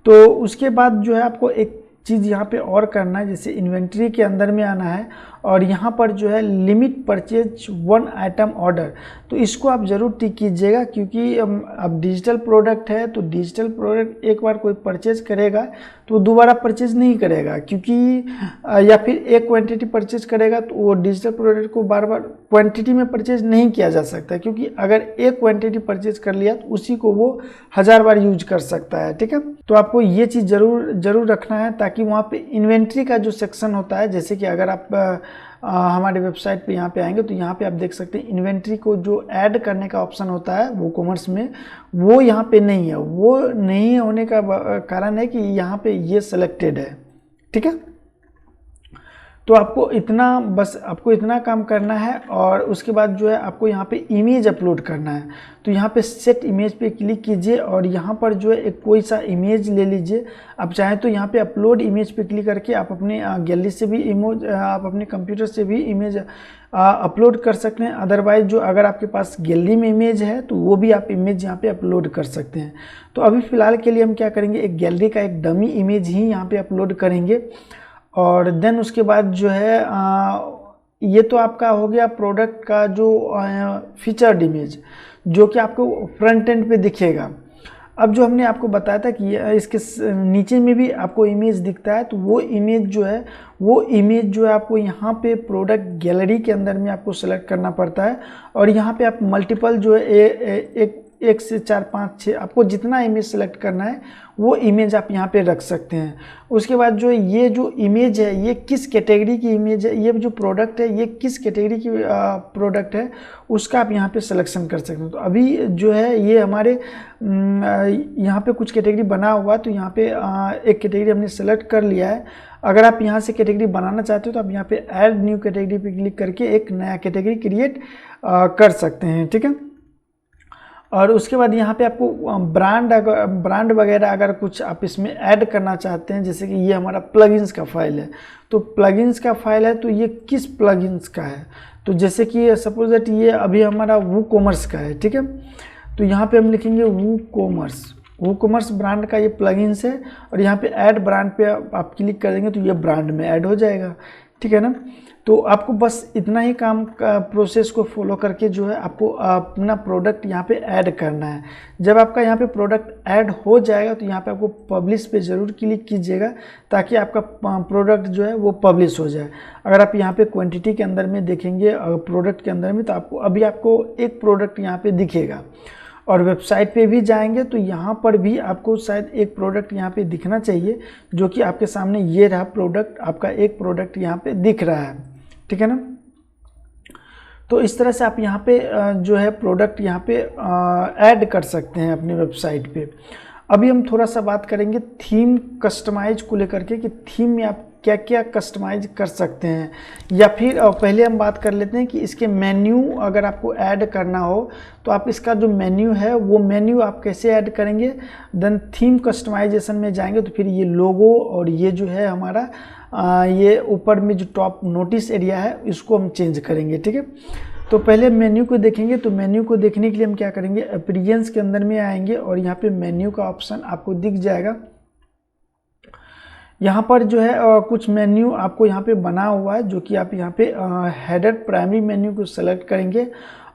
तो उसके बाद जो है आपको एक चीज़ यहाँ पे और करना है, जैसे इन्वेंट्री के अंदर में आना है और यहाँ पर जो है लिमिट परचेज 1 आइटम ऑर्डर, तो इसको आप ज़रूर टिक कीजिएगा क्योंकि अब डिजिटल प्रोडक्ट है तो डिजिटल प्रोडक्ट एक बार कोई परचेज करेगा तो दोबारा परचेज नहीं करेगा, क्योंकि या फिर एक क्वांटिटी परचेज करेगा तो वो डिजिटल प्रोडक्ट को बार बार क्वांटिटी में परचेज नहीं किया जा सकता, क्योंकि अगर एक क्वांटिटी परचेज कर लिया तो उसी को वो 1000 बार यूज कर सकता है, ठीक है। तो आपको ये चीज़ ज़रूर रखना है ताकि वहाँ पे इन्वेंट्री का जो सेक्शन होता है, जैसे कि अगर आप हमारे वेबसाइट पे यहाँ पे आएंगे तो यहाँ पे आप देख सकते हैं इन्वेंट्री को जो ऐड करने का ऑप्शन होता है वो कॉमर्स में वो यहाँ पे नहीं है। वो नहीं होने का कारण है कि यहाँ पे ये सिलेक्टेड है, ठीक है। तो आपको इतना काम करना है और उसके बाद जो है आपको यहाँ पे इमेज अपलोड करना है। तो यहाँ पे सेट इमेज पे क्लिक कीजिए और यहाँ पर जो है एक कोई सा इमेज ले लीजिए। आप चाहें तो यहाँ पे अपलोड इमेज पे क्लिक करके आप अपने गैलरी से भी इमेज, आप अपने कंप्यूटर से भी इमेज अपलोड कर सकते हैं। अदरवाइज जो अगर आपके पास गैलरी में इमेज है तो वो भी आप इमेज यहाँ पे अपलोड कर सकते हैं। तो अभी फ़िलहाल के लिए हम क्या करेंगे, एक गैलरी का एक डमी इमेज ही यहाँ पे अपलोड करेंगे और देन उसके बाद जो है ये तो आपका हो गया प्रोडक्ट का जो फीचर्ड इमेज जो कि आपको फ्रंट एंड पे दिखेगा। अब जो हमने आपको बताया था कि इसके नीचे में भी आपको इमेज दिखता है, तो वो इमेज जो है आपको यहाँ पे प्रोडक्ट गैलरी के अंदर में आपको सेलेक्ट करना पड़ता है और यहाँ पे आप मल्टीपल जो है एक से 4 5 6 आपको जितना इमेज सेलेक्ट करना है वो इमेज आप यहाँ पे रख सकते हैं। उसके बाद जो ये जो इमेज है ये किस कैटेगरी की इमेज है, ये जो प्रोडक्ट है ये किस कैटेगरी की प्रोडक्ट है उसका आप यहाँ पे सिलेक्शन कर सकते हैं। तो अभी जो है ये हमारे यहाँ पे कुछ कैटेगरी बना हुआ, तो यहाँ पे एक कैटेगरी हमने सेलेक्ट कर लिया है। अगर आप यहाँ से कैटेगरी बनाना चाहते हो तो आप यहाँ पे ऐड न्यू कैटेगरी पे क्लिक करके एक नया कैटेगरी क्रिएट कर सकते हैं, ठीक है। और उसके बाद यहाँ पे आपको ब्रांड वगैरह अगर कुछ आप इसमें ऐड करना चाहते हैं, जैसे कि ये हमारा प्लगइन्स का फाइल है, तो प्लगइन्स का फाइल है तो ये किस प्लगइन्स का है, तो जैसे कि सपोज दैट ये अभी हमारा वूकॉमर्स का है, ठीक है। तो यहाँ पे हम लिखेंगे वूकॉमर्स ब्रांड का ये प्लगइन्स है, और यहाँ पे ऐड ब्रांड पे आप क्लिक कर देंगे तो ये ब्रांड में ऐड हो जाएगा, ठीक है ना। तो आपको बस इतना ही काम का प्रोसेस को फॉलो करके जो है आपको अपना प्रोडक्ट यहाँ पे ऐड करना है। जब आपका यहाँ पे प्रोडक्ट ऐड हो जाएगा तो यहाँ पे आपको पब्लिश पे ज़रूर क्लिक कीजिएगा, ताकि आपका प्रोडक्ट जो है वो पब्लिश हो जाए। अगर आप यहाँ पे क्वांटिटी के अंदर में देखेंगे प्रोडक्ट के अंदर में, तो आपको एक प्रोडक्ट यहाँ पे दिखेगा, और वेबसाइट पे भी जाएंगे तो यहाँ पर भी आपको शायद एक प्रोडक्ट यहाँ पे दिखना चाहिए, जो कि आपके सामने ये रहा प्रोडक्ट, आपका एक प्रोडक्ट यहाँ पे दिख रहा है, ठीक है ना। तो इस तरह से आप यहाँ पे जो है प्रोडक्ट यहाँ पे ऐड कर सकते हैं अपनी वेबसाइट पे। अभी हम थोड़ा सा बात करेंगे थीम कस्टमाइज को लेकर के, कि थीम में आप क्या क्या कस्टमाइज कर सकते हैं, या फिर पहले हम बात कर लेते हैं कि इसके मेन्यू अगर आपको ऐड करना हो तो आप इसका जो मेन्यू है वो मेन्यू आप कैसे ऐड करेंगे। देन थीम कस्टमाइजेशन में जाएंगे तो फिर ये लोगो और ये जो है हमारा ये ऊपर में जो टॉप नोटिस एरिया है इसको हम चेंज करेंगे, ठीक है। तो पहले मेन्यू को देखेंगे, तो मेन्यू को देखने के लिए हम क्या करेंगे, अपीयरेंस के अंदर में आएंगे और यहाँ पे मेन्यू का ऑप्शन आपको दिख जाएगा। यहाँ पर जो है कुछ मेन्यू आपको यहाँ पे बना हुआ है, जो कि आप यहाँ पे हेडर प्राइमरी मेन्यू को सेलेक्ट करेंगे,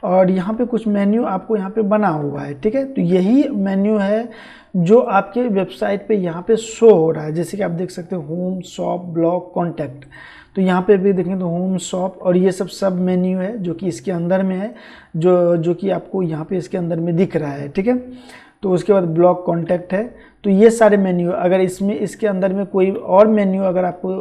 और यहाँ पे कुछ मेन्यू आपको यहाँ पे बना हुआ है, ठीक है। तो यही मेन्यू है जो आपके वेबसाइट पे यहाँ पे शो हो रहा है, जैसे कि आप देख सकते हो होम, शॉप, ब्लॉग, कॉन्टैक्ट। तो यहाँ पे भी देखें तो होम, शॉप और ये सब मेन्यू है जो कि इसके अंदर में है, जो कि आपको यहाँ पे इसके अंदर में दिख रहा है, ठीक है। तो उसके बाद ब्लॉग, कॉन्टैक्ट है। तो ये सारे मेन्यू, अगर इसके अंदर में कोई और मेन्यू अगर आपको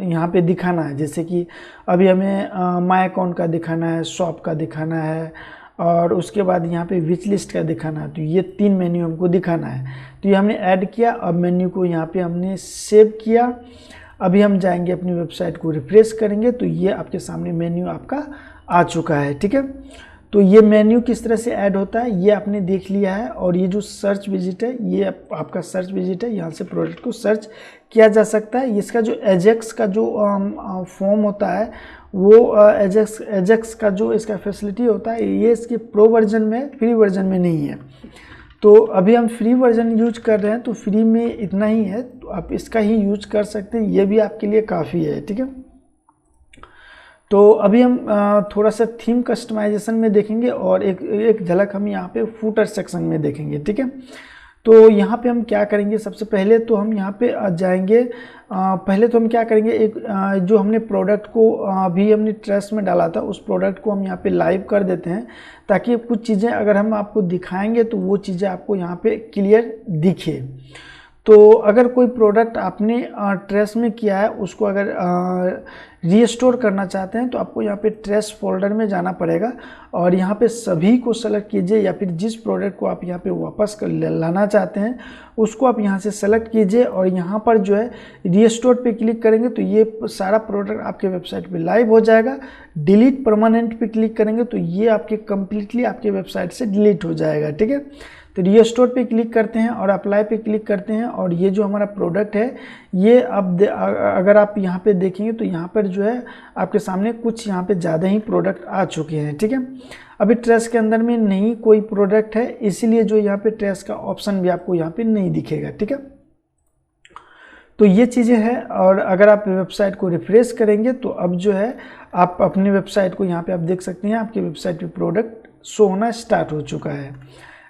यहाँ पे दिखाना है, जैसे कि अभी हमें माय अकाउंट का दिखाना है, शॉप का दिखाना है, और उसके बाद यहाँ पे विच लिस्ट का दिखाना है, तो ये 3 मेन्यू हमको दिखाना है। तो ये हमने ऐड किया, अब मेन्यू को यहाँ पे हमने सेव किया। अभी हम जाएंगे अपनी वेबसाइट को रिफ्रेश करेंगे तो ये आपके सामने मेन्यू आपका आ चुका है, ठीक है। तो ये मेन्यू किस तरह से ऐड होता है ये आपने देख लिया है, और ये जो सर्च विजिट है ये आपका सर्च विजिट है, यहाँ से प्रोडक्ट को सर्च किया जा सकता है। इसका जो एजेक्स का जो फॉर्म होता है वो एजेक्स का जो इसका फैसिलिटी होता है ये इसके प्रो वर्जन में, फ्री वर्जन में नहीं है। तो अभी हम फ्री वर्जन यूज कर रहे हैं, तो फ्री में इतना ही है, तो आप इसका ही यूज कर सकते हैं, ये भी आपके लिए काफ़ी है, ठीक है। तो अभी हम थोड़ा सा थीम कस्टमाइजेशन में देखेंगे, और एक झलक हम यहाँ पे फूटर सेक्शन में देखेंगे, ठीक है। तो यहाँ पे हम क्या करेंगे, सबसे पहले तो हम यहाँ पे जाएंगे, पहले तो हम क्या करेंगे, एक जो हमने प्रोडक्ट को अभी हमने ट्रस्ट में डाला था उस प्रोडक्ट को हम यहाँ पे लाइव कर देते हैं, ताकि कुछ चीज़ें अगर हम आपको दिखाएंगे तो वो चीज़ें आपको यहाँ पे क्लियर दिखे। तो अगर कोई प्रोडक्ट आपने ट्रेस में किया है उसको अगर रीस्टोर करना चाहते हैं तो आपको यहाँ पे ट्रेस फोल्डर में जाना पड़ेगा, और यहाँ पे सभी को सेलेक्ट कीजिए, या फिर जिस प्रोडक्ट को आप यहाँ पे वापस कर लाना चाहते हैं उसको आप यहाँ से सेलेक्ट कीजिए, और यहाँ पर जो है रीस्टोर पे क्लिक करेंगे तो ये सारा प्रोडक्ट आपके वेबसाइट पे लाइव हो जाएगा। डिलीट परमानेंट पे क्लिक करेंगे तो ये आपके कम्प्लीटली आपके वेबसाइट से डिलीट हो जाएगा, ठीक है। तो रीस्टोर पे क्लिक करते हैं और अप्लाई पे क्लिक करते हैं, और ये जो हमारा प्रोडक्ट है ये अब अगर आप यहाँ पे देखेंगे तो यहाँ पर जो है आपके सामने कुछ यहाँ पे ज़्यादा ही प्रोडक्ट आ चुके हैं, ठीक है। अभी ट्रेस के अंदर में नहीं कोई प्रोडक्ट है, इसीलिए जो यहाँ पे ट्रेस का ऑप्शन भी आपको यहाँ पे नहीं दिखेगा, ठीक है। तो ये चीज़ें हैं, और अगर आप वेबसाइट को रिफ्रेश करेंगे तो अब जो है आप अपनी वेबसाइट को यहाँ पे आप देख सकते हैं, आपकी वेबसाइट पे प्रोडक्ट शो होना स्टार्ट हो चुका है,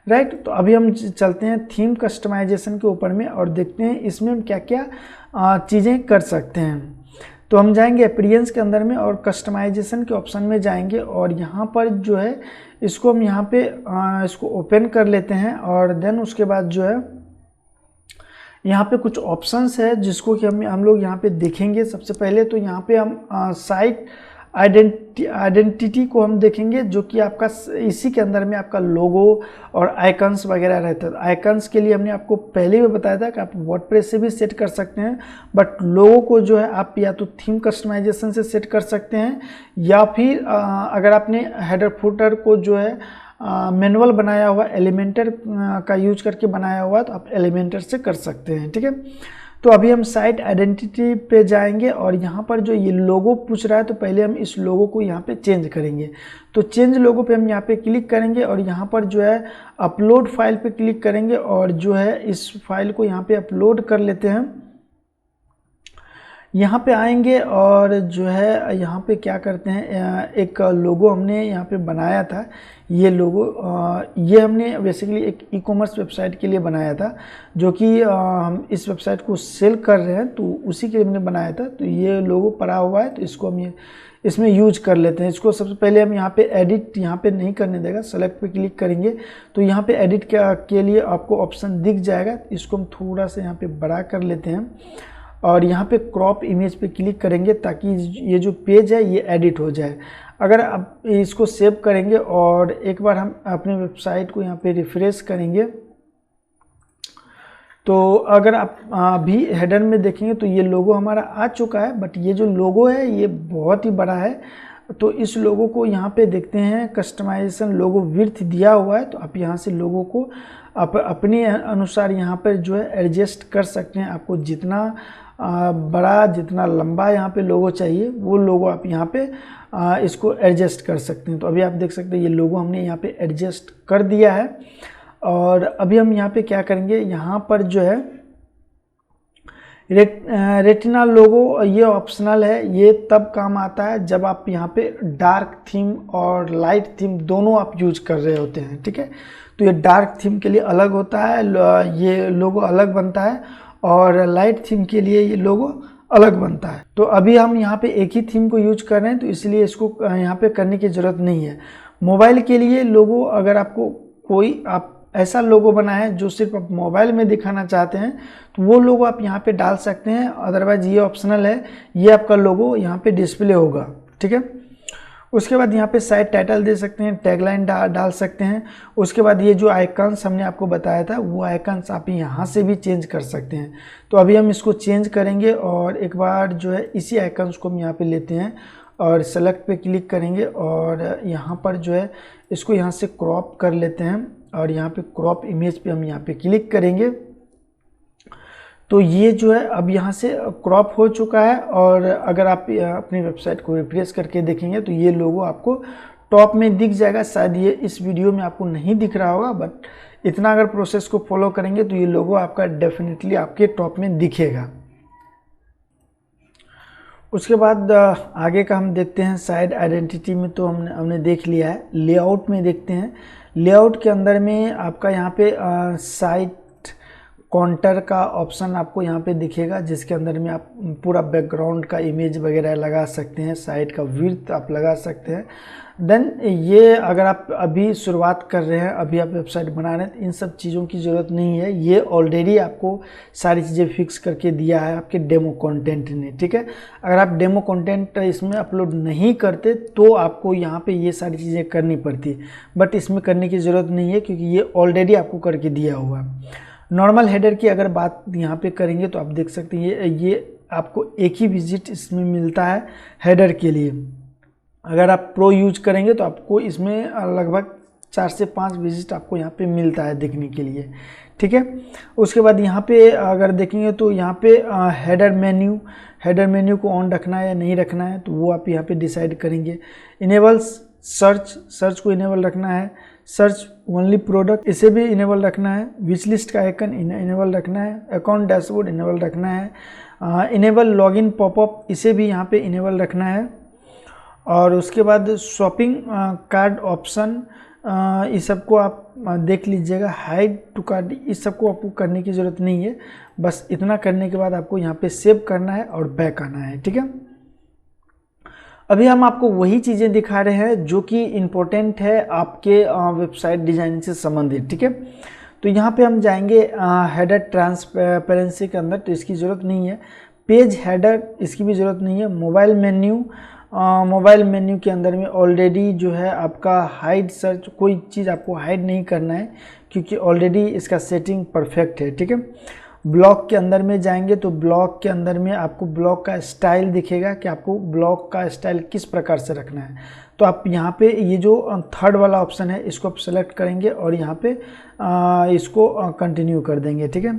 राइट। तो अभी हम चलते हैं थीम कस्टमाइजेशन के ऊपर में और देखते हैं इसमें हम क्या क्या चीज़ें कर सकते हैं। तो हम जाएंगे अपीयरेंस के अंदर में और कस्टमाइजेशन के ऑप्शन में जाएंगे, और यहाँ पर जो है इसको हम यहाँ पे इसको ओपन कर लेते हैं, और देन उसके बाद जो है यहाँ पे कुछ ऑप्शंस है जिसको कि हम लोग यहाँ पे देखेंगे। सबसे पहले तो यहाँ पे हम साइट आइडेंटिटी को हम देखेंगे, जो कि आपका इसी के अंदर में आपका लोगो और आइकन्स वगैरह रहता है। आइकन्स के लिए हमने आपको पहले भी बताया था कि आप वर्डप्रेस से भी सेट कर सकते हैं, बट लोगो को जो है आप या तो थीम कस्टमाइजेशन से सेट कर सकते हैं, या फिर अगर आपने हेडर फुटर को जो है मैनुअल बनाया हुआ एलिमेंटर का यूज करके बनाया हुआ, तो आप एलिमेंटर से कर सकते हैं। ठीक है, तो अभी हम साइट आइडेंटिटी पे जाएंगे और यहाँ पर जो ये लोगो पूछ रहा है, तो पहले हम इस लोगो को यहाँ पे चेंज करेंगे। तो चेंज लोगो पे हम यहाँ पे क्लिक करेंगे और यहाँ पर जो है अपलोड फाइल पे क्लिक करेंगे और जो है इस फाइल को यहाँ पे अपलोड कर लेते हैं। यहाँ पे आएंगे और जो है यहाँ पे क्या करते हैं, एक लोगो हमने यहाँ पे बनाया था। ये लोगो ये हमने बेसिकली एक ई कॉमर्स वेबसाइट के लिए बनाया था, जो कि हम इस वेबसाइट को सेल कर रहे हैं, तो उसी के लिए हमने बनाया था। तो ये लोगो पड़ा हुआ है, तो इसको हम ये इसमें यूज कर लेते हैं। इसको सबसे पहले हम यहाँ पे एडिट यहाँ पे नहीं करने देगा, सेलेक्ट पे क्लिक करेंगे तो यहाँ पे एडिट के लिए आपको ऑप्शन दिख जाएगा। इसको हम थोड़ा सा यहाँ पे बड़ा कर लेते हैं और यहाँ पे क्रॉप इमेज पे क्लिक करेंगे ताकि ये जो पेज है ये एडिट हो जाए। अगर आप इसको सेव करेंगे और एक बार हम अपने वेबसाइट को यहाँ पे रिफ्रेश करेंगे, तो अगर आप अभी हेडर में देखेंगे तो ये लोगो हमारा आ चुका है, बट ये जो लोगो है ये बहुत ही बड़ा है। तो इस लोगो को यहाँ पे देखते हैं, कस्टमाइजेशन लोगो विड्थ दिया हुआ है, तो आप यहाँ से लोगो को आप अपने अनुसार यहाँ पर जो है एडजस्ट कर सकते हैं। आपको जितना बड़ा जितना लंबा यहाँ पे लोगो चाहिए वो लोगो आप यहाँ पे इसको एडजस्ट कर सकते हैं। तो अभी आप देख सकते हैं ये लोगो हमने यहाँ पे एडजस्ट कर दिया है। और अभी हम यहाँ पे क्या करेंगे, यहाँ पर जो है रेटिना लोगो ये ऑप्शनल है। ये तब काम आता है जब आप यहाँ पे डार्क थीम और लाइट थीम दोनों आप यूज कर रहे होते हैं। ठीक है, तो ये डार्क थीम के लिए अलग होता है, ये लोगो अलग बनता है, और लाइट थीम के लिए ये लोगो अलग बनता है। तो अभी हम यहाँ पे एक ही थीम को यूज कर रहे हैं, तो इसलिए इसको यहाँ पे करने की ज़रूरत नहीं है। मोबाइल के लिए लोगो, अगर आपको कोई आप ऐसा लोगो बनाए जो सिर्फ आप मोबाइल में दिखाना चाहते हैं, तो वो लोगो आप यहाँ पे डाल सकते हैं। अदरवाइज ये ऑप्शनल है, ये आपका लोगो यहाँ पे डिस्प्ले होगा। ठीक है, उसके बाद यहाँ पे साइट टाइटल दे सकते हैं, टैगलाइन डाल सकते हैं। उसके बाद ये जो आइकन्स हमने आपको बताया था, वो आइकन्स आप यहाँ से भी चेंज कर सकते हैं। तो अभी हम इसको चेंज करेंगे और एक बार जो है इसी आइकन्स को हम यहाँ पे लेते हैं और सेलेक्ट पे क्लिक करेंगे और यहाँ पर जो है इसको यहाँ से क्रॉप कर लेते हैं और यहाँ पे क्रॉप इमेज पे हम यहाँ पे क्लिक करेंगे। तो ये जो है अब यहाँ से क्रॉप हो चुका है। और अगर आप अपनी वेबसाइट को रिफ्रेश करके देखेंगे तो ये लोगो आपको टॉप में दिख जाएगा। शायद ये इस वीडियो में आपको नहीं दिख रहा होगा, बट इतना अगर प्रोसेस को फॉलो करेंगे तो ये लोगो आपका डेफिनेटली आपके टॉप में दिखेगा। उसके बाद आगे का हम देखते हैं। साइट आइडेंटिटी में तो हमने देख लिया है। लेआउट में देखते हैं। लेआउट के अंदर में आपका यहाँ पे साइट काउंटर का ऑप्शन आपको यहाँ पे दिखेगा, जिसके अंदर में आप पूरा बैकग्राउंड का इमेज वगैरह लगा सकते हैं, साइट का विड्थ आप लगा सकते हैं। देन ये अगर आप अभी शुरुआत कर रहे हैं, अभी आप वेबसाइट बना रहे हैं, तो इन सब चीज़ों की ज़रूरत नहीं है। ये ऑलरेडी आपको सारी चीज़ें फिक्स करके दिया है आपके डेमो कंटेंट ने। ठीक है, अगर आप डेमो कंटेंट इसमें अपलोड नहीं करते तो आपको यहाँ पे ये सारी चीज़ें करनी पड़ती, बट इसमें करने की ज़रूरत नहीं है क्योंकि ये ऑलरेडी आपको करके दिया हुआ है। नॉर्मल हेडर की अगर बात यहाँ पे करेंगे तो आप देख सकते हैं ये आपको एक ही विजिट इसमें मिलता है हेडर के लिए। अगर आप प्रो यूज करेंगे तो आपको इसमें लगभग 4 से 5 विजिट आपको यहाँ पे मिलता है देखने के लिए। ठीक है, उसके बाद यहाँ पे अगर देखेंगे तो यहाँ पे हेडर मेन्यू को ऑन रखना है या नहीं रखना है, तो वो आप यहाँ पे डिसाइड करेंगे। इनेबल सर्च को इनेबल रखना है। सर्च ओनली प्रोडक्ट इसे भी इनेबल रखना है। विच लिस्ट का आइकन इनेबल रखना है। अकाउंट डैशबोर्ड इनेबल रखना है। इनेबल लॉगिन पॉपअप इसे भी यहाँ पे इनेबल रखना है। और उसके बाद शॉपिंग कार्ड ऑप्शन इस सबको आप देख लीजिएगा। हाइड टू कार्ड इस सबको आपको करने की ज़रूरत नहीं है। बस इतना करने के बाद आपको यहाँ पे सेव करना है और बैक आना है। ठीक है, अभी हम आपको वही चीज़ें दिखा रहे हैं जो कि इम्पोर्टेंट है आपके वेबसाइट डिज़ाइन से संबंधित। ठीक है, तो यहाँ पे हम जाएंगे हेडर ट्रांसपेरेंसी के अंदर, तो इसकी ज़रूरत नहीं है। पेज हेडर इसकी भी ज़रूरत नहीं है। मोबाइल मेन्यू के अंदर में ऑलरेडी जो है आपका हाइड सर्च, कोई चीज़ आपको हाइड नहीं करना है क्योंकि ऑलरेडी इसका सेटिंग परफेक्ट है। ठीक है, ब्लॉक के अंदर में जाएंगे तो ब्लॉक के अंदर में आपको ब्लॉक का स्टाइल दिखेगा कि आपको ब्लॉक का स्टाइल किस प्रकार से रखना है। तो आप यहाँ पे ये जो थर्ड वाला ऑप्शन है इसको आप सेलेक्ट करेंगे और यहाँ पे इसको कंटिन्यू कर देंगे, ठीक है।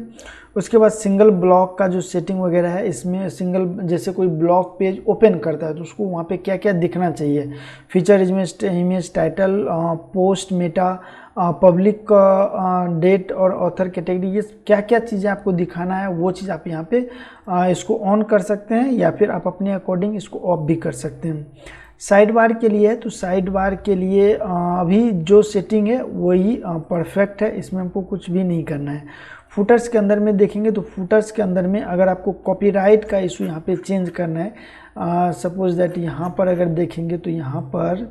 उसके बाद सिंगल ब्लॉक का जो सेटिंग वगैरह है, इसमें सिंगल जैसे कोई ब्लॉक पेज ओपन करता है तो उसको वहाँ पे क्या क्या दिखना चाहिए, feature image title, post, meta, public, date और ऑथर कैटेगरी, ये क्या क्या चीज़ें आपको दिखाना है वो चीज़ आप यहाँ पे इसको ऑन कर सकते हैं या फिर आप अपने अकॉर्डिंग इसको ऑफ भी कर सकते हैं। साइड बार के लिए है तो साइड बार के लिए अभी जो सेटिंग है वही परफेक्ट है, इसमें हमको कुछ भी नहीं करना है। फुटर्स के अंदर में देखेंगे तो फुटर्स के अंदर में अगर आपको कॉपीराइट का इशू यहाँ पे चेंज करना है, सपोज दैट यहाँ पर अगर देखेंगे तो यहाँ पर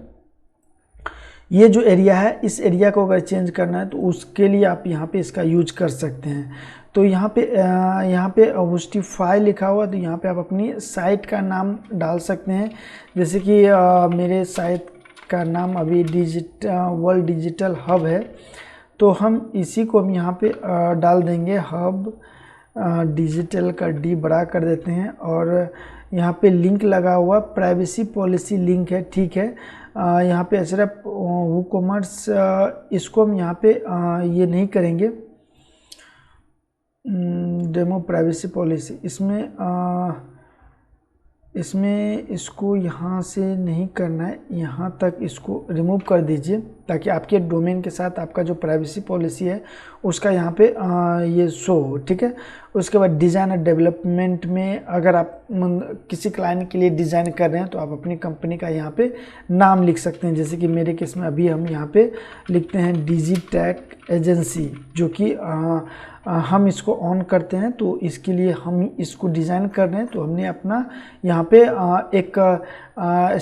ये जो एरिया है इस एरिया को अगर चेंज करना है तो उसके लिए आप यहाँ पे इसका यूज कर सकते हैं। तो यहाँ पे होस्टिफाई लिखा हुआ तो यहाँ पे आप अपनी साइट का नाम डाल सकते हैं, जैसे कि मेरे साइट का नाम अभी वर्ल्ड डिजिटल हब है तो हम इसी को हम यहाँ पे डाल देंगे हब डिजिटल का डी बड़ा कर देते हैं और यहाँ पे लिंक लगा हुआ प्राइवेसी पॉलिसी लिंक है, ठीक है। यहाँ पे सिर्फ वूकॉमर्स इसको हम यहाँ पे ये नहीं करेंगे, डेमो प्राइवेसी पॉलिसी इसमें इसको यहाँ से नहीं करना है, यहाँ तक इसको रिमूव कर दीजिए ताकि आपके डोमेन के साथ आपका जो प्राइवेसी पॉलिसी है उसका यहाँ पे ये शो हो, ठीक है। उसके बाद डिज़ाइन और डेवलपमेंट में अगर आप किसी क्लाइंट के लिए डिज़ाइन कर रहे हैं तो आप अपनी कंपनी का यहाँ पे नाम लिख सकते हैं, जैसे कि मेरे केस में अभी हम यहाँ पे लिखते हैं डिजिटैक एजेंसी, जो कि हम इसको ऑन करते हैं तो इसके लिए हम इसको डिज़ाइन कर रहे हैं तो हमने अपना यहाँ पे एक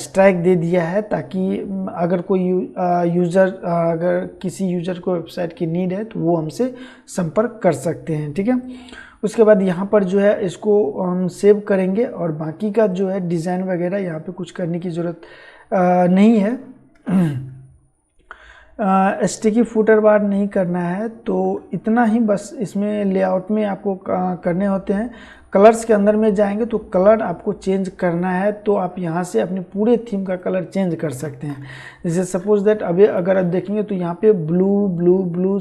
स्ट्राइक दे दिया है ताकि अगर कोई यूज़र अगर किसी यूज़र को वेबसाइट की नीड है तो वो हमसे संपर्क कर सकते हैं, ठीक है। उसके बाद यहाँ पर जो है इसको हम सेव करेंगे और बाकी का जो है डिज़ाइन वगैरह यहाँ पे कुछ करने की ज़रूरत नहीं है। स्टिकी फुटर बार नहीं करना है तो इतना ही बस इसमें लेआउट में आपको करने होते हैं। कलर्स के अंदर में जाएंगे तो कलर आपको चेंज करना है तो आप यहाँ से अपने पूरे थीम का कलर चेंज कर सकते हैं। जैसे सपोज दैट अभी अगर आप देखेंगे तो यहाँ पे ब्लू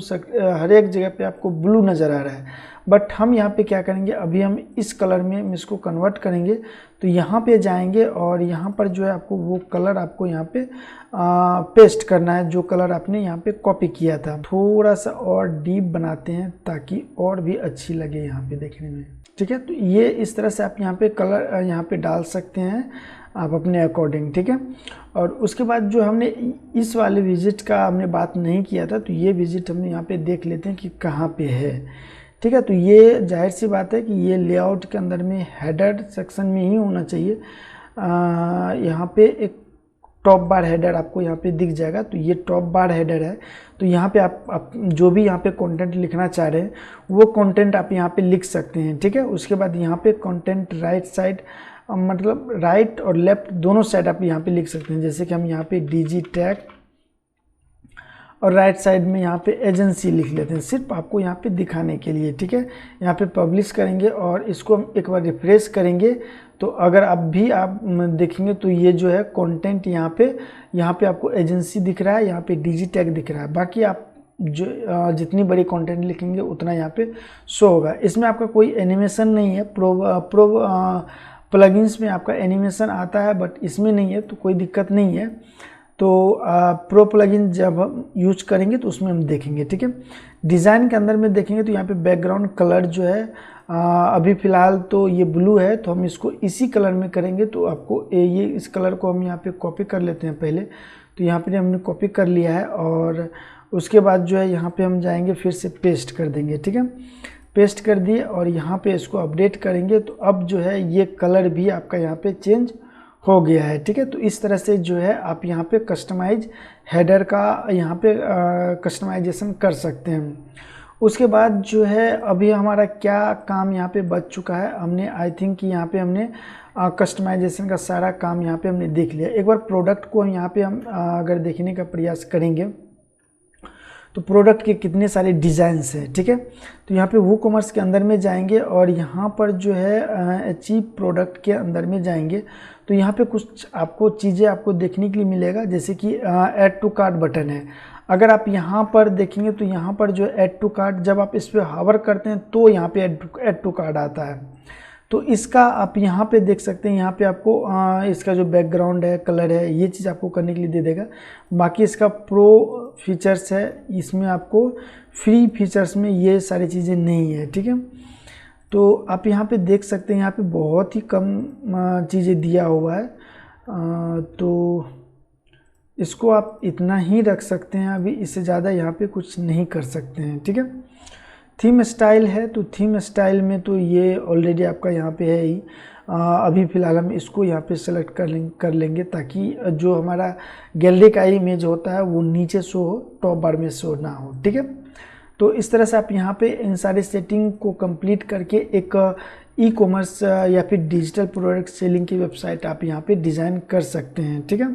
हर एक जगह पे आपको ब्लू नज़र आ रहा है, बट हम यहाँ पे क्या करेंगे, अभी हम इस कलर में हम इसको कन्वर्ट करेंगे तो यहाँ पे जाएंगे और यहाँ पर जो है आपको वो कलर आपको यहाँ पे पेस्ट करना है जो कलर आपने यहाँ पे कॉपी किया था। थोड़ा सा और डीप बनाते हैं ताकि और भी अच्छी लगे यहाँ पे देखने में, ठीक है। तो ये इस तरह से आप यहाँ पे कलर यहाँ पे डाल सकते हैं आप अपने अकॉर्डिंग, ठीक है। और उसके बाद जो हमने इस वाले विजिट का हमने बात नहीं किया था तो ये विजिट हमने यहाँ पे देख लेते हैं कि कहाँ पे है, ठीक है। तो ये जाहिर सी बात है कि ये लेआउट के अंदर में हेडर सेक्शन में ही होना चाहिए। यहाँ पे एक टॉप बार हेडर आपको यहाँ पे दिख जाएगा तो ये टॉप बार हेडर है। तो यहाँ पे आप जो भी यहाँ पे कंटेंट लिखना चाह रहे हैं वो कंटेंट आप यहाँ पे लिख सकते हैं, ठीक है। उसके बाद यहाँ पे कंटेंट राइट साइड मतलब राइट और लेफ्ट दोनों साइड आप यहाँ पे लिख सकते हैं, जैसे कि हम यहाँ पे डिजिटैक और राइट साइड में यहाँ पे एजेंसी लिख लेते हैं सिर्फ आपको यहाँ पे दिखाने के लिए, ठीक है। यहाँ पे पब्लिश करेंगे और इसको हम एक बार रिफ्रेश करेंगे तो अगर आप देखेंगे तो ये जो है कंटेंट यहाँ पे आपको एजेंसी दिख रहा है, यहाँ पे डिजिटैक दिख रहा है। बाकी आप जो जितनी बड़ी कंटेंट लिखेंगे उतना यहाँ पे शो होगा। इसमें आपका कोई एनिमेशन नहीं है, प्रो प्लगइन्स में आपका एनिमेशन आता है बट इसमें नहीं है तो कोई दिक्कत नहीं है। तो प्रो प्लगइन जब हम यूज करेंगे तो उसमें हम देखेंगे, ठीक है। डिज़ाइन के अंदर में देखेंगे तो यहाँ पे बैकग्राउंड कलर जो है अभी फ़िलहाल तो ये ब्लू है तो हम इसको इसी कलर में करेंगे तो आपको ये इस कलर को हम यहाँ पे कॉपी कर लेते हैं पहले। तो यहाँ पे हमने कॉपी कर लिया है और उसके बाद जो है यहाँ पे हम जाएंगे फिर से पेस्ट कर देंगे, ठीक है। पेस्ट कर दिए और यहाँ पे इसको अपडेट करेंगे तो अब जो है ये कलर भी आपका यहाँ पे चेंज हो गया है, ठीक है। तो इस तरह से जो है आप यहाँ पे कस्टमाइज हेडर का यहाँ पे कस्टमाइजेशन कर सकते हैं। उसके बाद जो है अभी हमारा क्या काम यहाँ पे बच चुका है, हमने आई थिंक कि यहाँ पे हमने कस्टमाइजेशन का सारा काम यहाँ पे हमने देख लिया। एक बार प्रोडक्ट को यहाँ पे हम अगर देखने का प्रयास करेंगे तो प्रोडक्ट के कितने सारे डिज़ाइंस हैं, ठीक है। तो यहाँ पे वूकॉमर्स के अंदर में जाएंगे और यहाँ पर जो है अचीव प्रोडक्ट के अंदर में जाएंगे तो यहाँ पे कुछ आपको चीज़ें आपको देखने के लिए मिलेगा, जैसे कि ऐड टू कार्ट बटन है। अगर आप यहाँ पर देखेंगे तो यहाँ पर जो ऐड टू कार्ट, जब आप इस पर हावर करते हैं तो यहाँ पे ऐड टू कार्ट आता है। तो इसका आप यहाँ पे देख सकते हैं, यहाँ पे आपको इसका जो बैकग्राउंड है, कलर है, ये चीज़ आपको करने के लिए दे देगा। बाकी इसका प्रो फीचर्स है, इसमें आपको फ्री फीचर्स में ये सारी चीज़ें नहीं है, ठीक है। तो आप यहाँ पे देख सकते हैं, यहाँ पे बहुत ही कम चीज़ें दिया हुआ है, तो इसको आप इतना ही रख सकते हैं, अभी इससे ज़्यादा यहाँ पे कुछ नहीं कर सकते हैं, ठीक है। थीम स्टाइल है, तो थीम स्टाइल में तो ये ऑलरेडी आपका यहाँ पे है ही। अभी फ़िलहाल हम इसको यहाँ पे सेलेक्ट कर लेंगे ताकि जो हमारा गैलरी का इमेज होता है वो नीचे शो हो, टॉप बार में शो ना हो, ठीक है। तो इस तरह से आप यहाँ पे इन सारे सेटिंग को कंप्लीट करके एक ई कॉमर्स या फिर डिजिटल प्रोडक्ट सेलिंग की वेबसाइट आप यहाँ पे डिज़ाइन कर सकते हैं, ठीक है।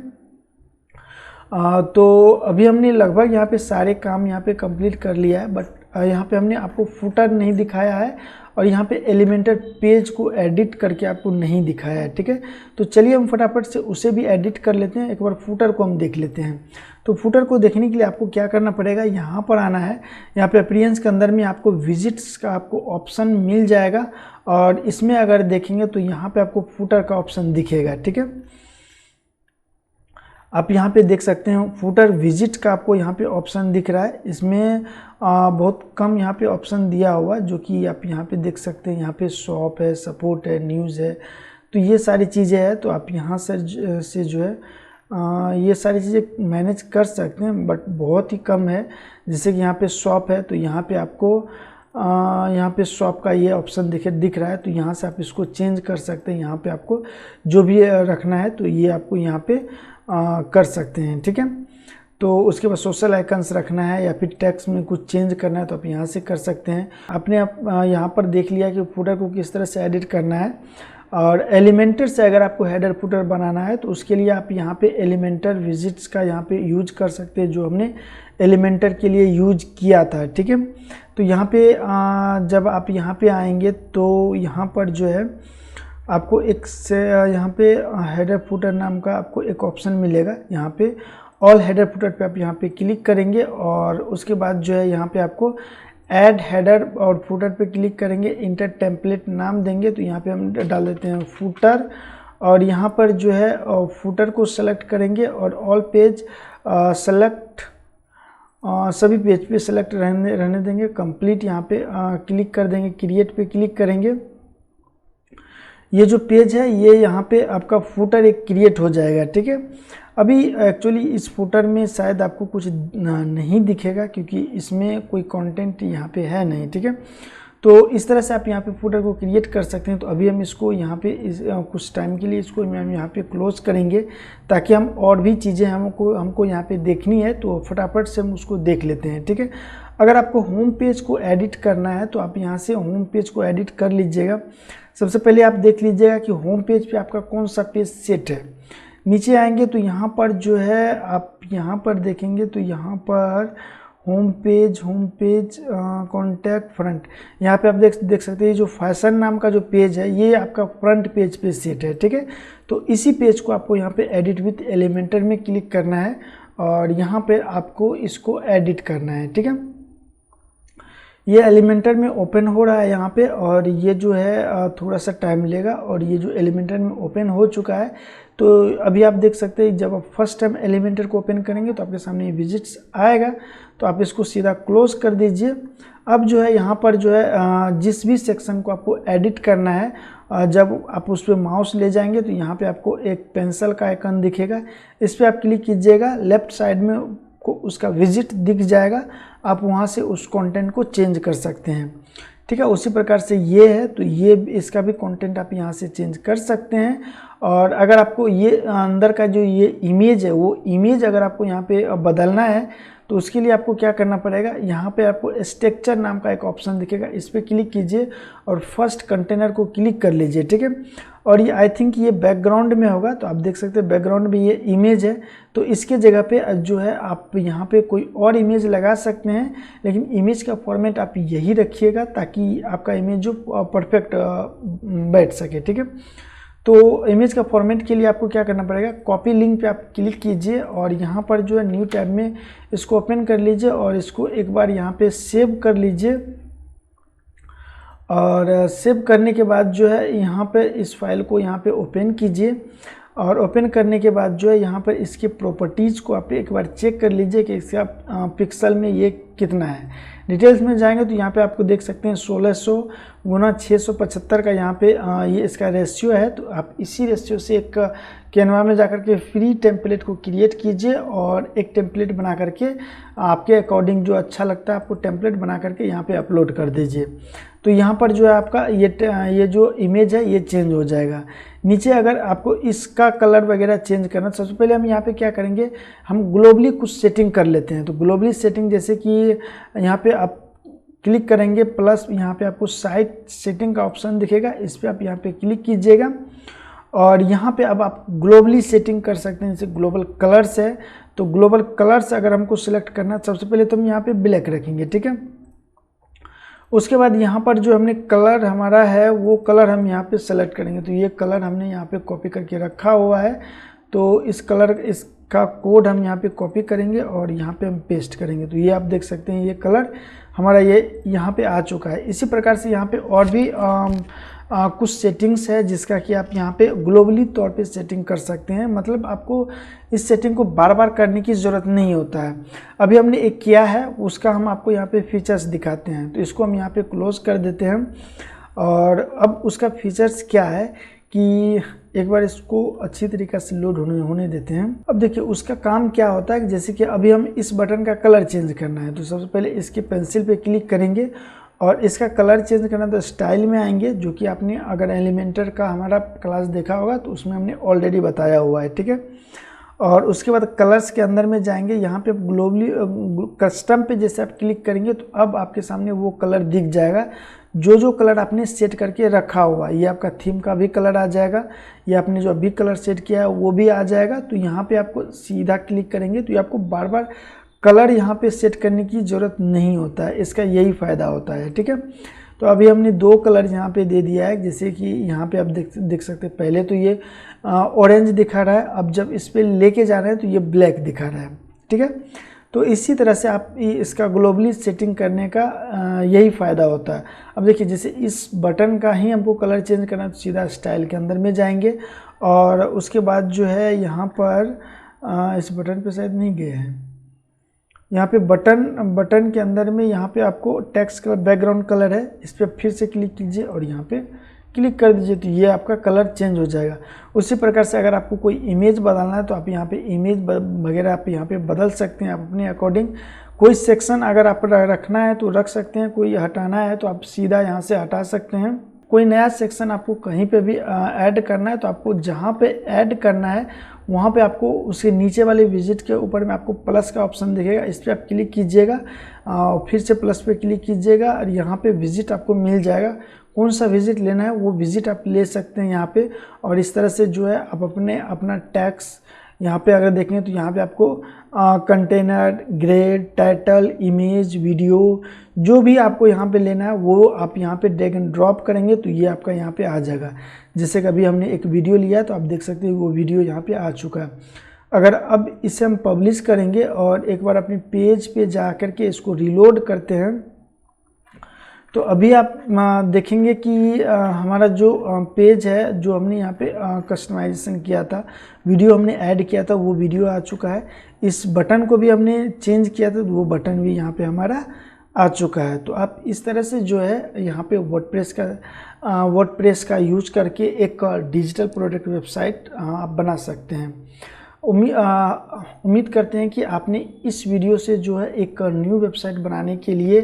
तो अभी हमने लगभग यहाँ पे सारे काम यहाँ पे कंप्लीट कर लिया है, बट यहाँ पे हमने आपको फुटर नहीं दिखाया है और यहाँ पे एलिमेंटर पेज को एडिट करके आपको नहीं दिखाया है, ठीक है। तो चलिए हम फटाफट से उसे भी एडिट कर लेते हैं। एक बार फुटर को हम देख लेते हैं। तो फुटर को देखने के लिए आपको क्या करना पड़ेगा, यहाँ पर आना है। यहाँ पे अपीयरेंस के अंदर में आपको विजिट्स का आपको ऑप्शन मिल जाएगा और इसमें अगर देखेंगे तो यहाँ पे आपको फुटर का ऑप्शन दिखेगा, ठीक है। आप यहाँ पे देख सकते हैं फुटर विजिट का आपको यहाँ पे ऑप्शन दिख रहा है। इसमें बहुत कम यहाँ पे ऑप्शन दिया हुआ है, जो कि आप यहाँ पे देख सकते हैं। यहाँ पे शॉप है, सपोर्ट है, न्यूज़ है, तो ये सारी चीज़ें हैं। तो आप यहाँ से जो है ये सारी चीज़ें मैनेज कर सकते हैं, बट बहुत ही कम है। जैसे कि यहाँ पे शॉप है, तो यहाँ पे आपको यहाँ पे शॉप का ये ऑप्शन दिख रहा है, तो यहाँ से आप इसको चेंज कर सकते हैं। यहाँ पे आपको जो भी रखना है तो ये आपको यहाँ पे कर सकते हैं, ठीक है। तो उसके बाद सोशल आइकन्स रखना है या फिर टेक्स्ट में कुछ चेंज करना है तो आप यहाँ से कर सकते हैं। आपने यहाँ पर देख लिया कि फुटर को किस तरह से एडिट करना है। और एलिमेंटर से अगर आपको हेडर फुटर बनाना है तो उसके लिए आप यहाँ पे एलिमेंटर विजिट्स का यहाँ पे यूज कर सकते हैं, जो हमने एलिमेंटर के लिए यूज किया था, ठीक है। तो यहाँ पे जब आप यहाँ पे आएंगे तो यहाँ पर जो है आपको एक से यहाँ पे हेडर फुटर नाम का आपको एक ऑप्शन मिलेगा। यहाँ पे ऑल हेडर फुटर पे आप यहाँ पे क्लिक करेंगे और उसके बाद जो है यहाँ पे आपको ऐड हेडर और फुटर पे क्लिक करेंगे। इंटर टेम्पलेट नाम देंगे, तो यहाँ पे हम डाल देते हैं फुटर और यहाँ पर जो है फुटर को सेलेक्ट करेंगे और ऑल पेज सेलेक्ट सभी पेज पे सेलेक्ट रहने देंगे। कंप्लीट यहाँ पे क्लिक कर देंगे, क्रिएट पे क्लिक करेंगे। ये जो पेज है ये यहाँ पे आपका फुटर एक क्रिएट हो जाएगा, ठीक है। अभी एक्चुअली इस फुटर में शायद आपको कुछ नहीं दिखेगा क्योंकि इसमें कोई कंटेंट यहाँ पे है नहीं, ठीक है। तो इस तरह से आप यहाँ पे फुटर को क्रिएट कर सकते हैं। तो अभी हम इसको यहाँ पे कुछ टाइम के लिए इसको हम यहाँ पे क्लोज करेंगे ताकि हम और भी चीज़ें हमको यहाँ पे देखनी है तो फटाफट से हम उसको देख लेते हैं, ठीक है। अगर आपको होम पेज को एडिट करना है तो आप यहाँ से होम पेज को एडिट कर लीजिएगा। सबसे पहले आप देख लीजिएगा कि होम पेज पे आपका कौन सा पेज सेट है। नीचे आएंगे तो यहाँ पर जो है आप यहाँ पर देखेंगे तो यहाँ पर होम पेज कॉन्टैक्ट फ्रंट, यहाँ पे आप देख सकते हैं जो फैशन नाम का जो पेज है ये आपका फ्रंट पेज पे सेट है, ठीक है। तो इसी पेज को आपको यहाँ पे एडिट विथ एलिमेंटर में क्लिक करना है और यहाँ पे आपको इसको एडिट करना है, ठीक है। ये एलिमेंटर में ओपन हो रहा है यहाँ पे और ये जो है थोड़ा सा टाइम लेगा और ये जो एलिमेंटर में ओपन हो चुका है। तो अभी आप देख सकते हैं जब आप फर्स्ट टाइम एलिमेंटर को ओपन करेंगे तो आपके सामने ये विजिट्स आएगा, तो आप इसको सीधा क्लोज कर दीजिए। अब जो है यहाँ पर जो है जिस भी सेक्शन को आपको एडिट करना है जब आप उस पर माउस ले जाएंगे तो यहाँ पे आपको एक पेंसिल का आइकन दिखेगा, इस पर आप क्लिक कीजिएगा। लेफ्ट साइड में को उसका विजिट दिख जाएगा, आप वहाँ से उस कंटेंट को चेंज कर सकते हैं, ठीक है। उसी प्रकार से ये है तो ये इसका भी कंटेंट आप यहाँ से चेंज कर सकते हैं और अगर आपको ये अंदर का जो ये इमेज है, वो इमेज अगर आपको यहाँ पे बदलना है तो उसके लिए आपको क्या करना पड़ेगा, यहाँ पे आपको स्ट्रक्चर नाम का एक ऑप्शन दिखेगा, इस पर क्लिक कीजिए और फर्स्ट कंटेनर को क्लिक कर लीजिए, ठीक है। और ये आई थिंक ये बैकग्राउंड में होगा, तो आप देख सकते हैं बैकग्राउंड में ये इमेज है, तो इसके जगह पे जो है आप यहाँ पे कोई और इमेज लगा सकते हैं, लेकिन इमेज का फॉर्मेट आप यही रखिएगा ताकि आपका इमेज जो परफेक्ट बैठ सके, ठीक है। तो इमेज का फॉर्मेट के लिए आपको क्या करना पड़ेगा, कॉपी लिंक पे आप क्लिक कीजिए और यहाँ पर जो है न्यू टैब में इसको ओपन कर लीजिए और इसको एक बार यहाँ पे सेव कर लीजिए। और सेव करने के बाद जो है यहाँ पे इस फाइल को यहाँ पे ओपन कीजिए और ओपन करने के बाद जो है यहाँ पर इसके प्रॉपर्टीज़ को आप एक बार चेक कर लीजिए कि इसका पिक्सल में ये कितना है। डिटेल्स में जाएंगे तो यहाँ पे आपको देख सकते हैं 1600 गुना 675 का यहाँ पे ये इसका रेशियो है। तो आप इसी रेशियो से एक कैनवा में जाकर के फ्री टेम्पलेट को क्रिएट कीजिए और एक टेम्पलेट बना करके आपके अकॉर्डिंग जो अच्छा लगता है आपको टेम्पलेट बना करके यहाँ पे अपलोड कर दीजिए। तो यहाँ पर जो है आपका ये जो इमेज है ये चेंज हो जाएगा। नीचे अगर आपको इसका कलर वगैरह चेंज करना, सबसे पहले हम यहाँ पे क्या करेंगे, हम ग्लोबली कुछ सेटिंग कर लेते हैं। तो ग्लोबली सेटिंग जैसे कि यहाँ पे आप क्लिक करेंगे प्लस यहाँ पे आपको साइट सेटिंग का ऑप्शन दिखेगा, इस पर आप यहाँ पे क्लिक कीजिएगा और यहाँ पे अब आप ग्लोबली सेटिंग कर सकते हैं। जैसे ग्लोबल कलर्स है तो ग्लोबल कलर्स अगर हमको सिलेक्ट करना, सबसे पहले तो हम यहाँ पे ब्लैक रखेंगे, ठीक है। उसके बाद यहाँ पर जो हमने कलर हमारा है वो कलर हम यहाँ पे सेलेक्ट करेंगे। तो ये कलर हमने यहाँ पे कॉपी करके रखा हुआ है, तो इस कलर इसका कोड हम यहाँ पे कॉपी करेंगे और यहाँ पे हम पेस्ट करेंगे। तो ये आप देख सकते हैं ये कलर हमारा ये यहाँ पे आ चुका है। इसी प्रकार से यहाँ पे और भी कुछ सेटिंग्स है जिसका कि आप यहाँ पे ग्लोबली तौर पे सेटिंग कर सकते हैं। मतलब आपको इस सेटिंग को बार बार करने की ज़रूरत नहीं होता है। अभी हमने एक किया है उसका हम आपको यहाँ पे फीचर्स दिखाते हैं। तो इसको हम यहाँ पे क्लोज कर देते हैं और अब उसका फीचर्स क्या है कि एक बार इसको अच्छी तरीक़े से लोड होने देते हैं। अब देखिए उसका काम क्या होता है, जैसे कि अभी हम इस बटन का कलर चेंज करना है तो सबसे पहले इसके पेंसिल पे क्लिक करेंगे और इसका कलर चेंज करना तो स्टाइल में आएंगे, जो कि आपने अगर एलिमेंटर का हमारा क्लास देखा होगा तो उसमें हमने ऑलरेडी बताया हुआ है, ठीक है। और उसके बाद कलर्स के अंदर में जाएंगे, यहाँ पे ग्लोबली कस्टम पे जैसे आप क्लिक करेंगे तो अब आपके सामने वो कलर दिख जाएगा जो कलर आपने सेट करके रखा हुआ है। ये आपका थीम का भी कलर आ जाएगा, ये आपने जो अभी कलर सेट किया है वो भी आ जाएगा। तो यहाँ पे आपको सीधा क्लिक करेंगे तो ये आपको बार बार कलर यहाँ पे सेट करने की ज़रूरत नहीं होता है, इसका यही फ़ायदा होता है, ठीक है। तो अभी हमने 2 कलर यहाँ पे दे दिया है, जैसे कि यहाँ पे आप देख सकते हैं पहले तो ये ऑरेंज दिखा रहा है, अब जब इस पर लेके जा रहे हैं तो ये ब्लैक दिखा रहा है, ठीक है। तो इसी तरह से आप इसका ग्लोबली सेटिंग करने का यही फ़ायदा होता है। अब देखिए जैसे इस बटन का ही हमको कलर चेंज करना है तो सीधा स्टाइल के अंदर में जाएंगे और उसके बाद जो है यहाँ पर इस बटन पे शायद नहीं गए हैं, यहाँ पे बटन के अंदर में यहाँ पे आपको टेक्स्ट कलर बैकग्राउंड कलर है, इस पर फिर से क्लिक कीजिए और यहाँ पे क्लिक कर दीजिए तो ये आपका कलर चेंज हो जाएगा। उसी प्रकार से अगर आपको कोई इमेज बदलना है तो आप यहाँ पे इमेज वगैरह आप यहाँ पे बदल सकते हैं आप अपने अकॉर्डिंग। कोई सेक्शन अगर आप रखना है तो रख सकते हैं, कोई हटाना है तो आप सीधा यहाँ से हटा सकते हैं। कोई नया सेक्शन आपको कहीं पे भी ऐड करना है तो आपको जहाँ पे ऐड करना है वहाँ पे आपको उसके नीचे वाले विजिट के ऊपर में आपको प्लस का ऑप्शन दिखेगा, इस पर आप क्लिक कीजिएगा और फिर से प्लस पे क्लिक कीजिएगा और यहाँ पे विजिट आपको मिल जाएगा। कौन सा विजिट लेना है वो विजिट आप ले सकते हैं यहाँ पे। और इस तरह से जो है आप अपना टैक्स यहाँ पे अगर देखें तो यहाँ पे आपको container, grade, title, image, video जो भी आपको यहाँ पे लेना है वो आप यहाँ पे ड्रैग एंड ड्रॉप करेंगे तो ये आपका यहाँ पे आ जाएगा। जैसे कि अभी हमने एक वीडियो लिया तो आप देख सकते हैं वो वीडियो यहाँ पे आ चुका है। अगर अब इसे हम पब्लिश करेंगे और एक बार अपने पेज पे जा कर के इसको रिलोड करते हैं तो अभी आप देखेंगे कि हमारा जो पेज है जो हमने यहाँ पे कस्टमाइजेशन किया था, वीडियो हमने ऐड किया था वो वीडियो आ चुका है। इस बटन को भी हमने चेंज किया था तो वो बटन भी यहाँ पे हमारा आ चुका है। तो आप इस तरह से जो है यहाँ पे वर्डप्रेस का यूज करके एक डिजिटल प्रोडक्ट वेबसाइट आप बना सकते हैं। उम्मीद करते हैं कि आपने इस वीडियो से जो है एक न्यू वेबसाइट बनाने के लिए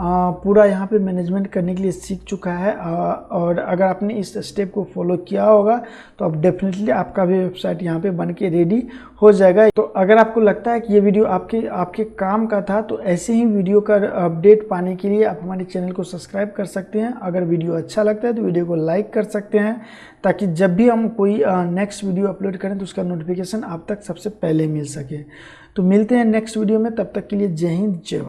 पूरा यहाँ पे मैनेजमेंट करने के लिए सीख चुका है। और अगर आपने इस स्टेप को फॉलो किया होगा तो अब डेफिनेटली आपका भी वेबसाइट यहाँ पे बन के रेडी हो जाएगा। तो अगर आपको लगता है कि ये वीडियो आपके काम का था तो ऐसे ही वीडियो का अपडेट पाने के लिए आप हमारे चैनल को सब्सक्राइब कर सकते हैं। अगर वीडियो अच्छा लगता है तो वीडियो को लाइक कर सकते हैं, ताकि जब भी हम कोई नेक्स्ट वीडियो अपलोड करें तो उसका नोटिफिकेशन आप तक सबसे पहले मिल सके। तो मिलते हैं नेक्स्ट वीडियो में, तब तक के लिए जय हिंद जय भारत।